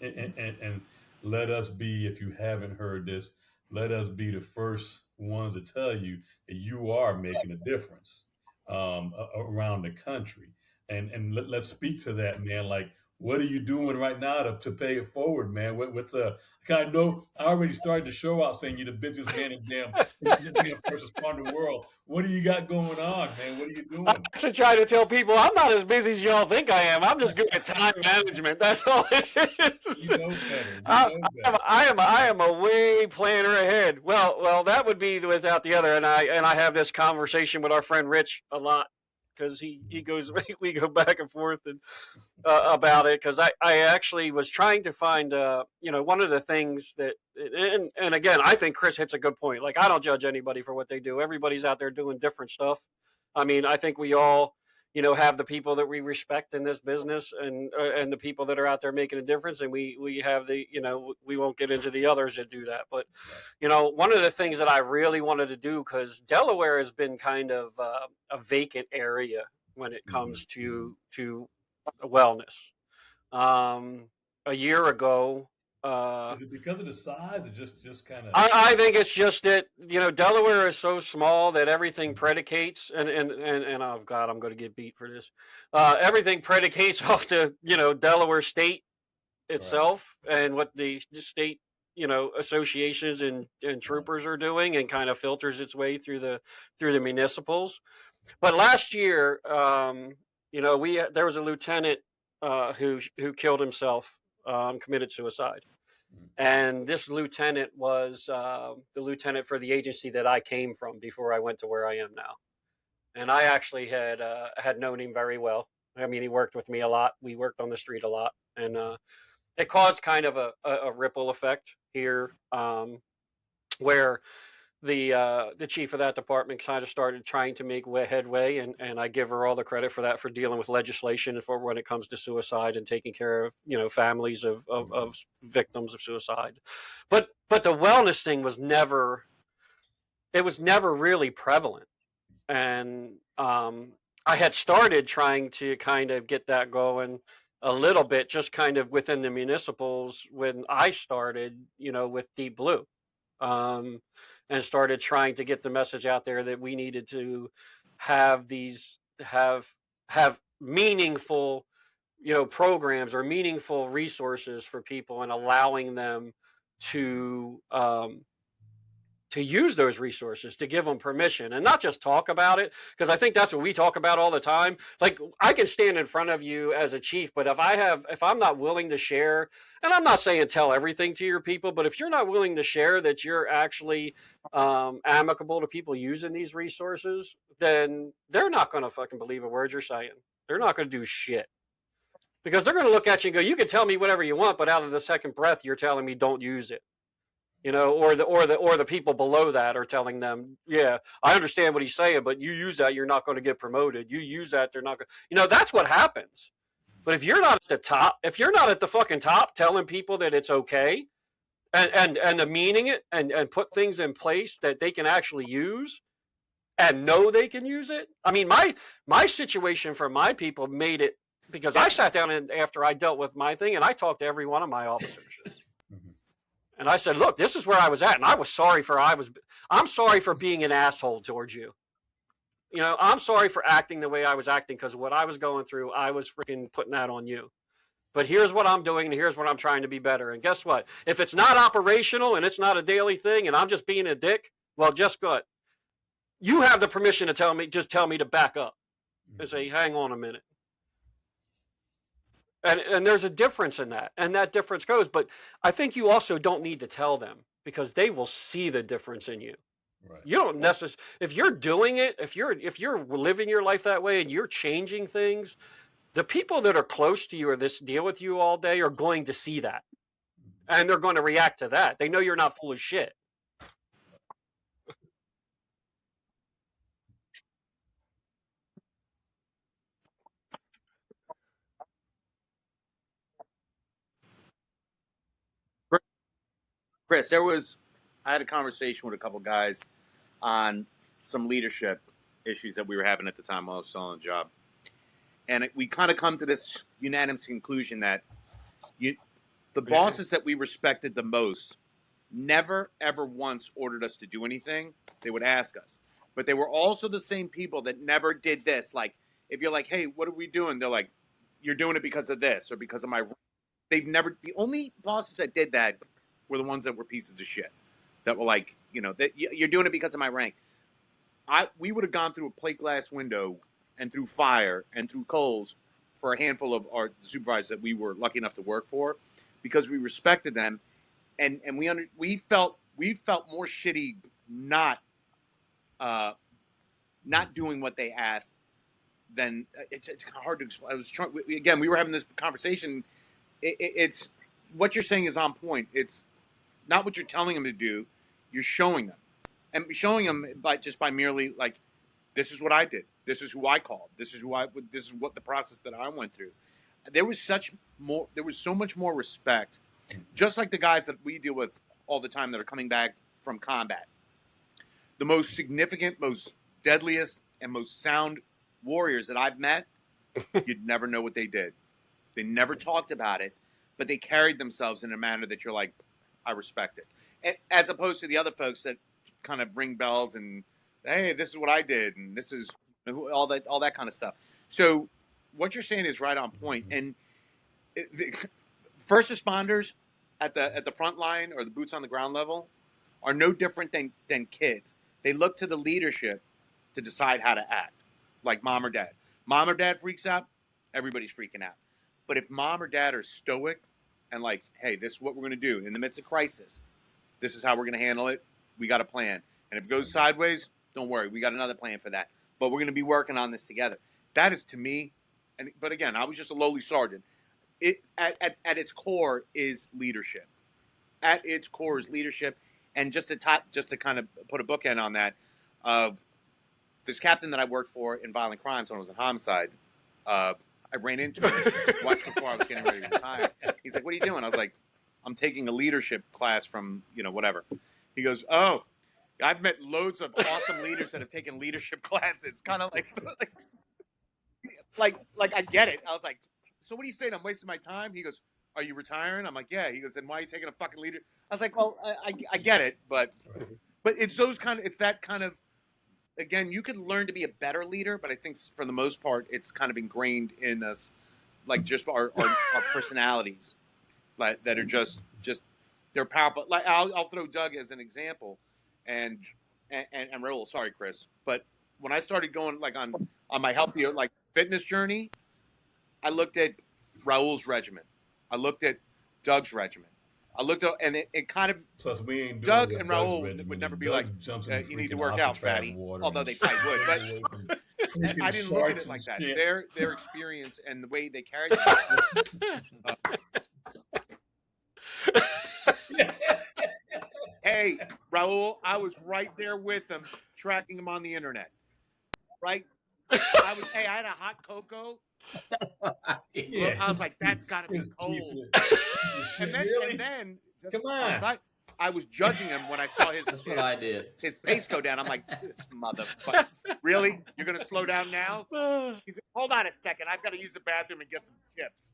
Speaker 1: And let us be, if you haven't heard this, let us be the first ones to tell you that you are making a difference. around the country. And let's speak to that, man. Like, what are you doing right now to pay it forward, man? What's I know I already started the show out saying you're the busiest man in damn first responder world. What do you got going on, man? What are you
Speaker 4: I
Speaker 1: doing?
Speaker 4: actually try to tell people I'm not as busy as y'all think I am. I'm just good at time management. That's all it is.
Speaker 1: You know better. You know better.
Speaker 4: I am a way planner ahead. Well, that would be without the other. And I have this conversation with our friend Rich a lot because he goes we go back and forth and about it because I actually was trying to find one of the things that and again I think Chris hits a good point. Like I don't judge anybody for what they do. Everybody's out there doing different stuff. I mean, I think we all have the people that we respect in this business and the people that are out there making a difference, and we have the we won't get into the others that do that, but
Speaker 1: Right.
Speaker 4: one of the things that I really wanted to do because Delaware has been kind of a vacant area when it comes to wellness. A year ago,
Speaker 1: Is it because of the size, or just kind of?
Speaker 4: I think it's just that Delaware is so small that everything predicates and oh God, I'm going to get beat for this. Everything predicates off the Delaware state
Speaker 1: Right.
Speaker 4: itself and what the state associations and
Speaker 1: Right.
Speaker 4: troopers are doing, and kind of filters its way through the municipals. But last year, we there was a lieutenant who killed himself, committed suicide,
Speaker 1: Mm.
Speaker 4: and this lieutenant was the lieutenant for the agency that I came from before I went to where I am now. And I actually had known him very well. I mean, he worked with me a lot. We worked on the street a lot, and it caused kind of a ripple effect here, where the chief of that department kind of started trying to make headway, and I give her all the credit for that, for dealing with legislation for when it comes to suicide and taking care of families of victims of suicide. But the wellness thing was never really prevalent, and I had started trying to kind of get that going a little bit, just kind of within the municipals when I started, with Deep Blue, um, and started trying to get the message out there that we needed to have these have meaningful programs or meaningful resources for people, and allowing them to use those resources, to give them permission and not just talk about it, because I think that's what we talk about all the time. Like, I can stand in front of you as a chief, but if I'm not willing to share, and I'm not saying tell everything to your people, but if you're not willing to share that you're actually amicable to people using these resources, then they're not going to fucking believe a word you're saying. They're not going to do shit, because they're going to look at you and go, you can tell me whatever you want, but out of the second breath you're telling me don't use it. Or the people below that are telling them, yeah, I understand what he's saying, but you use that, you're not going to get promoted. You use that, they're not going. That's what happens. But if you're not at the top, if you're not at the fucking top, telling people that it's okay, and meaning it, and put things in place that they can actually use, and know they can use it. I mean, my situation for my people made it, because I sat down and after I dealt with my thing, and I talked to every one of my officers.
Speaker 1: Mhm.
Speaker 4: And I said, look, this is where I was at. And I'm sorry for being an asshole towards you. I'm sorry for acting the way I was acting, because what I was going through, I was freaking putting that on you. But here's what I'm doing, and here's what I'm trying to be better. And guess what? If it's not operational and it's not a daily thing, and I'm just being a dick, well, just good. You have the permission to tell me to back up and say, hang on a minute. And there's a difference in that, and that difference goes. But I think you also don't need to tell them, because they will see the difference in you.
Speaker 1: Right.
Speaker 4: You don't necessarily, if you're doing it, if you're living your life that way and you're changing things, the people that are close to you or this deal with you all day are going to see that, and they're going to react to that. They know you're not full of shit.
Speaker 5: Chris, I had a conversation with a couple guys on some leadership issues that we were having at the time while I was still on the job. And we kind of come to this unanimous conclusion that the bosses that we respected the most never, ever once ordered us to do anything. They would ask us. but they were also the same people that never did this. Like, if you're like, hey, what are we doing? They're like, you're doing it because of this or because of my. They've never. The only bosses that did that were the ones that were pieces of shit. That were like, that you're doing it because of my rank. We would have gone through a plate glass window and through fire and through coals for a handful of our supervisors that we were lucky enough to work for, because we respected them, and we felt more shitty not doing what they asked than it's kind of hard to explain. We were having this conversation. It's what you're saying is on point. It's not what you're telling them to do. You're showing them, and showing them by merely like, this is what I did. This is who I called. This is what the process that I went through. There was so much more respect, just like the guys that we deal with all the time that are coming back from combat. The most significant, most deadliest, and most sound warriors that I've met, you'd never know what they did. They never talked about it, but they carried themselves in a manner that you're like, I respect it. And as opposed to the other folks that kind of ring bells and, hey, this is what I did, and this is all that kind of stuff. So what you're saying is right on point. And the first responders at the front line or the boots on the ground level are no different than kids. They look to the leadership to decide how to act, like mom or dad. Mom or dad freaks out, everybody's freaking out. But if mom or dad are stoic and like, hey, this is what we're going to do in the midst of crisis, this is how we're going to handle it, we got a plan. And if it goes sideways, don't worry, we got another plan for that. But we're going to be working on this together. That is, to me, but again, I was just a lowly sergeant. It at its core is leadership. At its core is leadership. And just to kind of put a bookend on that, this captain that I worked for in violent crimes when I was in homicide, I ran into him right before I was getting ready to retire. He's like, "What are you doing?" I was like, "I'm taking a leadership class from whatever." He goes, "Oh, I've met loads of awesome leaders that have taken leadership classes." Kind of like I get it. I was like, "So what are you saying? I'm wasting my time?" He goes, "Are you retiring?" I'm like, "Yeah." He goes, "Then why are you taking a fucking leader?" I was like, "Well, I get it, but it's that kind of, again, you could learn to be a better leader, but I think for the most part, it's kind of ingrained in us, like just our personalities, like that are just they're powerful. Like I'll throw Doug as an example, and Raul. Sorry, Chris, but when I started going like on my healthier like fitness journey, I looked at Raul's regimen, I looked at Doug's regimen. I looked up, and it kind of.
Speaker 1: Plus, we ain't doing
Speaker 5: Doug
Speaker 1: what
Speaker 5: and
Speaker 1: Doug's
Speaker 5: Raul
Speaker 1: regimen.
Speaker 5: would never be
Speaker 1: Doug
Speaker 5: like,
Speaker 1: jumps in
Speaker 5: you need to
Speaker 1: freaking
Speaker 5: work out,
Speaker 1: Alcatraz
Speaker 5: fatty.
Speaker 1: water
Speaker 5: Although
Speaker 1: and
Speaker 5: they probably would, but
Speaker 1: freaking
Speaker 5: I didn't look at
Speaker 1: sharks
Speaker 5: it like
Speaker 1: and
Speaker 5: that.
Speaker 1: shit.
Speaker 5: Their experience and the way they carried themselves. Hey, Raul, I was right there with him, tracking him on the internet. Right? I had a hot cocoa.
Speaker 1: Yeah,
Speaker 5: I was like, that's got to be
Speaker 1: this
Speaker 5: cold.
Speaker 1: piece of shit. Really?
Speaker 5: And then,
Speaker 1: Come on.
Speaker 5: I was judging him when I saw
Speaker 3: That's what I did.
Speaker 5: his pace go down. I'm like, this motherfucker. Really? You're going to slow down now? He's like, hold on a second. I've got to use the bathroom and get some chips.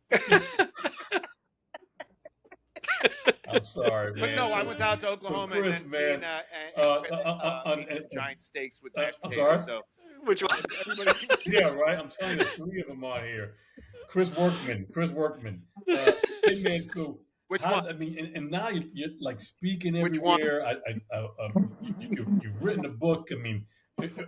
Speaker 1: I'm sorry, man.
Speaker 5: But no, I went out to Oklahoma
Speaker 1: Chris,
Speaker 5: and
Speaker 1: man,
Speaker 5: ate some giant steaks with mashed
Speaker 1: I'm
Speaker 5: potatoes.
Speaker 1: sorry?
Speaker 5: So
Speaker 4: Which one?
Speaker 5: everybody,
Speaker 1: Yeah, right. I'm telling you, there's three of them on here. Chris Workman. Hey, man, so
Speaker 5: which
Speaker 1: how,
Speaker 5: one?
Speaker 1: I mean, and now you're like speaking
Speaker 5: Which one?
Speaker 1: everywhere. You've written a book. I mean,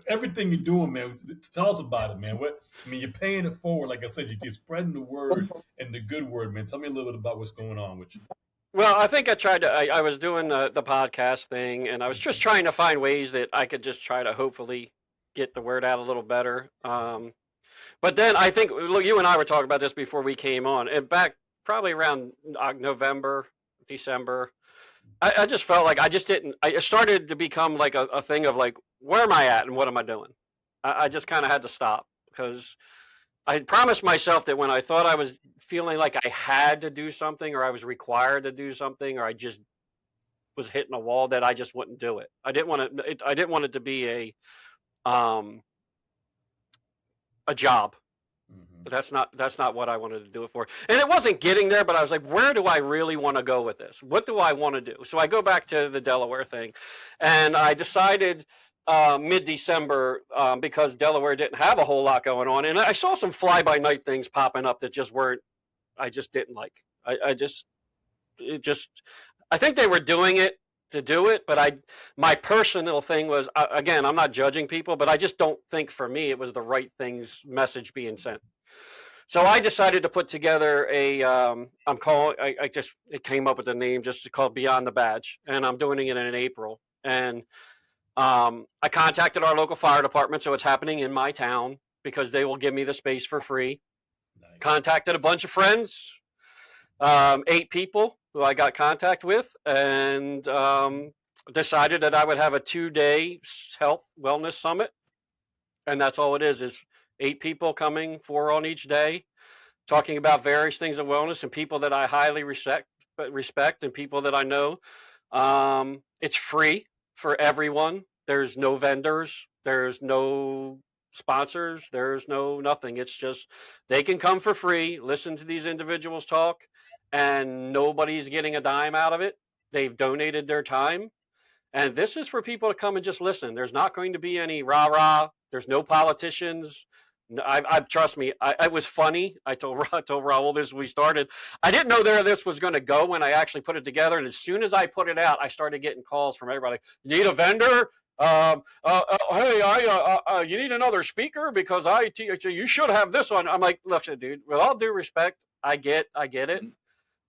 Speaker 1: everything you're doing, man. Tell us about it, man. You're paying it forward. Like I said, you're spreading the word and the good word, man. Tell me a little bit about what's going on with you.
Speaker 4: Well, I think I was doing the podcast thing, and I was just trying to find ways that I could just try to hopefully get the word out a little better. But then I think, look, you and I were talking about this before we came on, and back probably around November, December, I just felt like I just didn't. It started to become like a thing of like, where am I at and what am I doing? I just kind of had to stop because I had promised myself that when I thought I was feeling like I had to do something or I was required to do something or I just was hitting a wall, that I just wouldn't do it. I didn't want it. I didn't want it to be a job. That's not what I wanted to do it for. And it wasn't getting there, but I was like, where do I really want to go with this? What do I want to do? So I go back to the Delaware thing, and I decided mid-December because Delaware didn't have a whole lot going on, and I saw some fly-by-night things popping up that just weren't. I just didn't like. I just it just. I think they were doing it to do it, but my personal thing was again, I'm not judging people, but I just don't think for me it was the right things message being sent. So I decided to put together a. I'm calling. I just it came up with the name just to call Beyond the Badge, and I'm doing it in April. And I contacted our local fire department, so it's happening in my town because they will give me the space for free.
Speaker 1: Nice.
Speaker 4: Contacted a bunch of friends, 8 people who I got contact with, and decided that I would have a 2-day health wellness summit, and that's all it is 8 people coming, 4 on each day, talking about various things of wellness and people that I highly respect and people that I know. It's free for everyone. There's no vendors. There's no sponsors. There's no nothing. It's just they can come for free, listen to these individuals talk, and nobody's getting a dime out of it. They've donated their time. And this is for people to come and just listen. There's not going to be any rah-rah. There's no politicians. I trust me. It was funny. I told Raul this when we started. I didn't know this was going to go when I actually put it together. And as soon as I put it out, I started getting calls from everybody. You need a vendor? Hey, you need another speaker because you should have this one. I'm like, look, dude. With all due respect, I get it.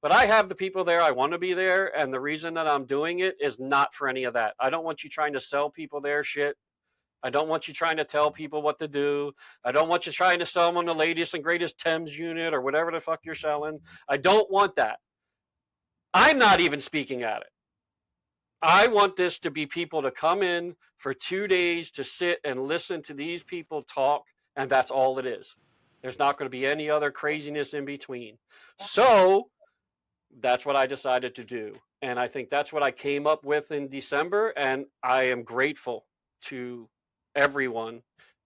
Speaker 4: But I have the people there. I want to be there. And the reason that I'm doing it is not for any of that. I don't want you trying to sell people their shit. I don't want you trying to tell people what to do. I don't want you trying to sell them on the latest and greatest Thames unit or whatever the fuck you're selling. I don't want that. I'm not even speaking at it. I want this to be people to come in for 2 days to sit and listen to these people talk, and that's all it is. There's not going to be any other craziness in between. So that's what I decided to do. And I think that's what I came up with in December, and I am grateful to everyone,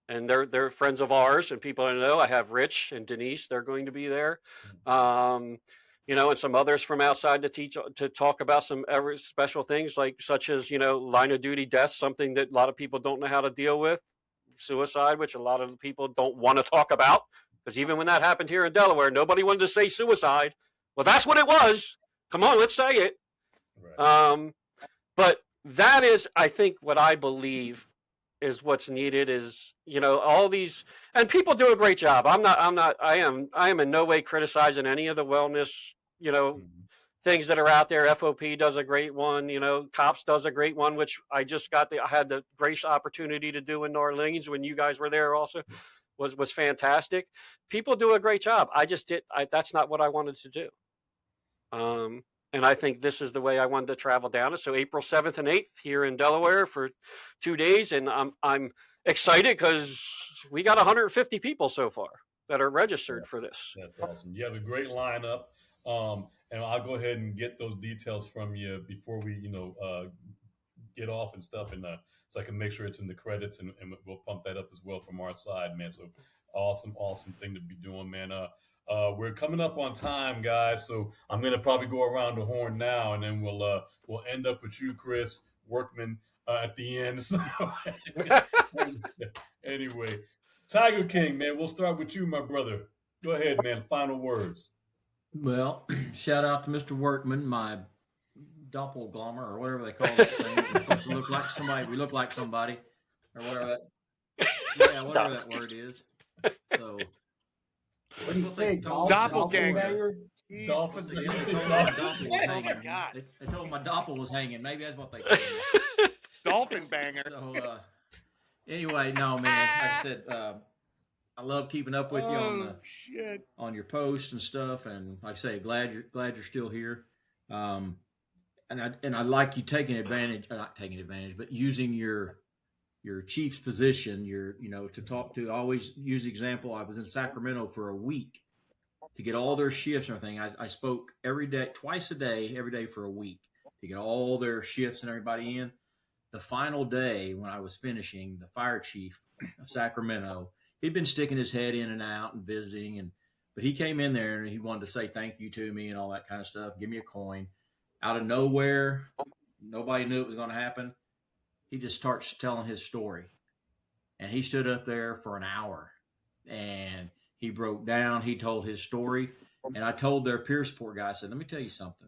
Speaker 4: and they're friends of ours and people I know. I have Rich and Denise; they're going to be there, and some others from outside to talk about some ever special things such as line of duty deaths, something that a lot of people don't know how to deal with, suicide, which a lot of people don't want to talk about because even when that happened here in Delaware, nobody wanted to say suicide. Well, that's what it was. Come on, let's say it. Right. But that is, I think, what I believe is what's needed is, all these, and people do a great job. I am in no way criticizing any of the wellness, things that are out there. FOP does a great one, COPS does a great one, which I had the great opportunity to do in New Orleans when you guys were there also, was fantastic. People do a great job. That's not what I wanted to do. And I think this is the way I wanted to travel down it. So April 7th and 8th here in Delaware for 2 days. And I'm excited because we got 150 people so far that are registered for this.
Speaker 1: That's awesome. You have a great lineup. And I'll go ahead and get those details from you before we, get off and stuff. And so I can make sure it's in the credits and we'll pump that up as well from our side, man. So awesome thing to be doing, man. We're coming up on time, guys, so I'm gonna probably go around the horn now, and then we'll end up with you, Chris Workman, at the end. So anyway, Tiger King, man, we'll start with you, my brother. Go ahead, man. Final words.
Speaker 3: Well, shout out to Mr. Workman, my doppelganger or whatever they call it. We're supposed to look like somebody. We look like somebody, or whatever whatever that word is. So.
Speaker 2: What do you say?
Speaker 5: Doppelganger.
Speaker 1: Dolphin.
Speaker 3: They told my doppel was hanging. Maybe that's what they told me.
Speaker 5: Dolphin banger.
Speaker 3: So anyway, no, man. Like I said, I love keeping up with you on your posts and stuff. And like I say, glad you're still here. And I like you taking advantage, not taking advantage, but using your chief's position, to talk to. I always use the example. I was in Sacramento for a week to get all their shifts and everything. I spoke every day, twice a day, every day for a week to get all their shifts and everybody in. The final day when I was finishing, the fire chief of Sacramento, he'd been sticking his head in and out and visiting, but he came in there and he wanted to say thank you to me and all that kind of stuff. Give me a coin. Out of nowhere, nobody knew it was going to happen. he just starts telling his story. And he stood up there for an hour and he broke down. He told his story. And I told their peer support guy, I said, let me tell you something.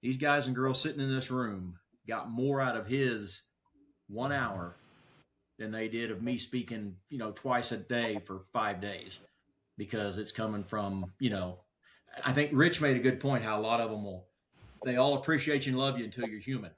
Speaker 3: These guys and girls sitting in this room got more out of his 1 hour than they did of me speaking, twice a day for 5 days, because it's coming from, I think Rich made a good point how a lot of them they all appreciate you and love you until you're human,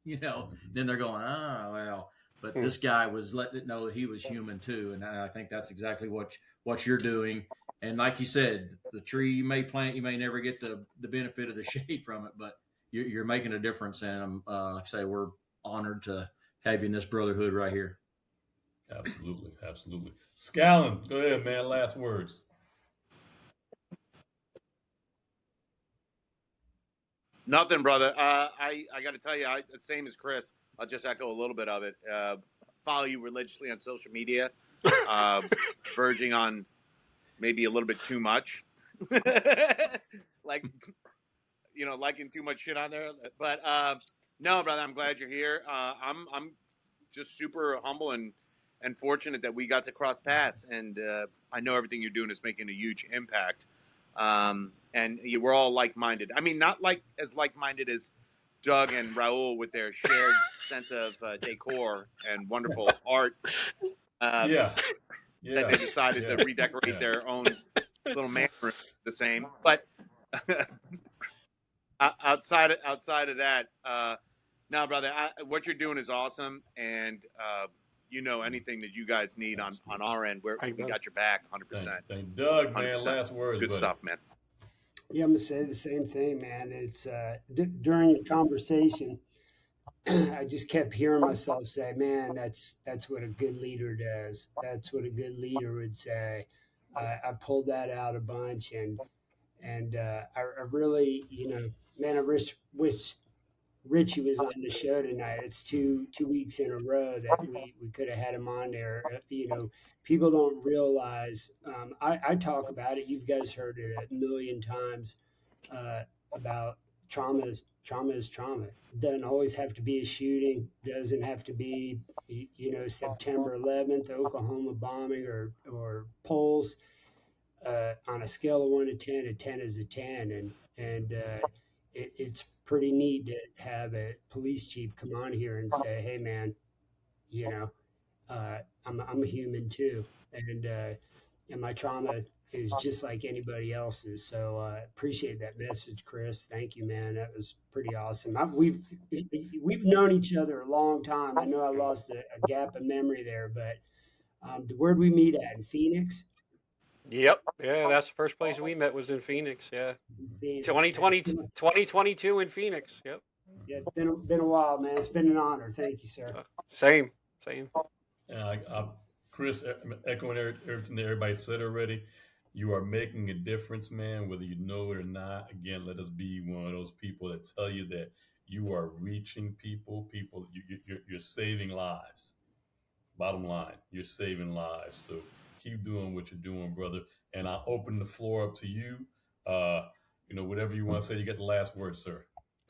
Speaker 3: then they're going, well, but this guy was letting it know that he was human too. And I think that's exactly what you're doing. And like you said, the tree you may plant, you may never get the benefit of the shade from it, but you're making a difference. And like I say, we're honored to have you in this brotherhood right here.
Speaker 1: Absolutely, absolutely. Scallon, go ahead, man. Last words.
Speaker 5: Nothing, brother. I got to tell you, same as Chris. I'll just echo a little bit of it. Follow you religiously on social media, verging on maybe a little bit too much, like liking too much shit on there. But no, brother, I'm glad you're here. I'm just super humble and fortunate that we got to cross paths, and I know everything you're doing is making a huge impact. And we're all like-minded. I mean, not as like-minded as Doug and Raul with their shared sense of decor and wonderful art. That they decided to redecorate their own little man room the same. But outside of that, no, brother, what you're doing is awesome, and anything that you guys need on our end, we got your back 100%.
Speaker 1: Thank Doug, man.
Speaker 5: 100%.
Speaker 1: Last words.
Speaker 5: Good
Speaker 1: buddy.
Speaker 5: stuff, man.
Speaker 2: Yeah, I'm gonna say the same thing, man. It's during the conversation, I just kept hearing myself say, "Man, that's what a good leader does. That's what a good leader would say." I pulled that out a bunch, and I really, man, I wish Richie was on the show tonight. It's two weeks in a row that we could have had him on there. People don't realize. I talk about it. You guys heard it a million times about trauma is trauma. It doesn't always have to be a shooting. Doesn't have to be September 11th, Oklahoma bombing, or polls. On a scale of 1 to 10, a 10 is a 10, and it's pretty neat to have a police chief come on here and say, "Hey, man, I'm a human too, and my trauma is just like anybody else's." So appreciate that message, Chris. Thank you, man. That was pretty awesome. We've known each other a long time. I know I lost a gap of memory there, but where'd we meet at? In Phoenix?
Speaker 4: Yep. Yeah, that's the first place we met was in Phoenix. Yeah.
Speaker 2: Phoenix,
Speaker 4: 2022 in Phoenix. Yep.
Speaker 2: Yeah, it's been a while, man. It's been an honor. Thank you, sir.
Speaker 4: Same.
Speaker 1: Chris, echoing everything that everybody said already, you are making a difference, man, whether you know it or not. Again, let us be one of those people that tell you that you are reaching people. You're saving lives. Bottom line, you're saving lives. So keep doing what you're doing, brother. And I'll open the floor up to you. Whatever you want to say, you get the last word, sir.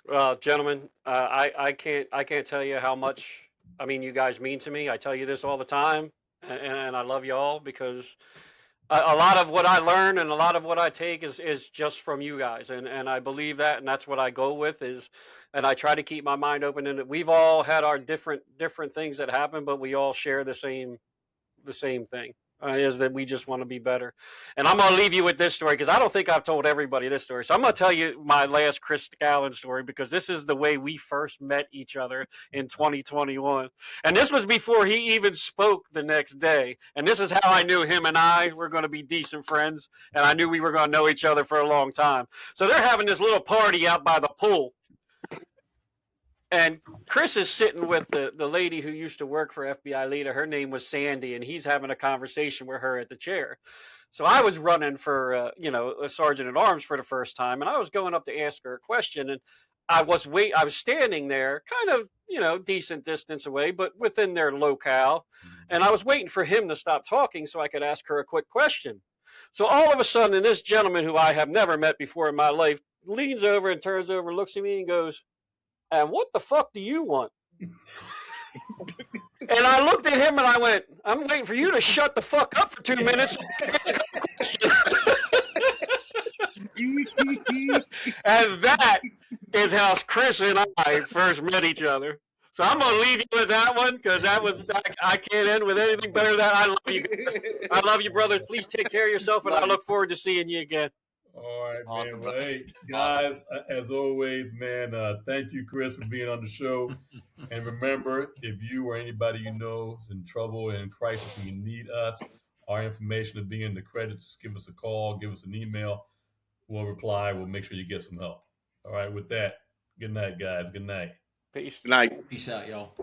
Speaker 4: Well, gentlemen, I can't tell you how much you guys mean to me. I tell you this all the time, and I love you all because a lot of what I learn and a lot of what I take is just from you guys, and I believe that, and that's what I go with and I try to keep my mind open. And we've all had our different things that happen, but we all share the same thing. Is that we just want to be better. And I'm going to leave you with this story because I don't think I've told everybody this story. So I'm going to tell you my last Chris Scallon story because this is the way we first met each other in 2021. And this was before he even spoke the next day. And this is how I knew him and I were going to be decent friends. And I knew we were going to know each other for a long time. So they're having this little party out by the pool. And Chris is sitting with the lady who used to work for FBI Leader. Her name was Sandy, and he's having a conversation with her at the chair. So I was running for, a sergeant at arms for the first time, and I was going up to ask her a question, and I was standing there, kind of, decent distance away, but within their locale, and I was waiting for him to stop talking so I could ask her a quick question. So all of a sudden, this gentleman who I have never met before in my life leans over and turns over, looks at me, and goes, "And what the fuck do you want?" And I looked at him and I went, I'm waiting for you to shut the fuck up for 2 minutes. And that is how Chris and I first met each other. So I'm gonna leave you with that one because I can't end with anything better than that. I love you guys. I love you, brothers. Please take care of yourself, and I look forward to seeing you again.
Speaker 1: All right,
Speaker 5: Awesome,
Speaker 1: man. Well,
Speaker 5: brother.
Speaker 1: hey, guys, as always, man, thank you, Chris, for being on the show. And remember, if you or anybody you know is in trouble and in crisis and you need us, our information will be in the credits. Give us a call, give us an email. We'll reply. We'll make sure you get some help. All right, with that, good night, guys. Good night.
Speaker 4: Peace.
Speaker 5: Good night.
Speaker 3: Peace out, y'all.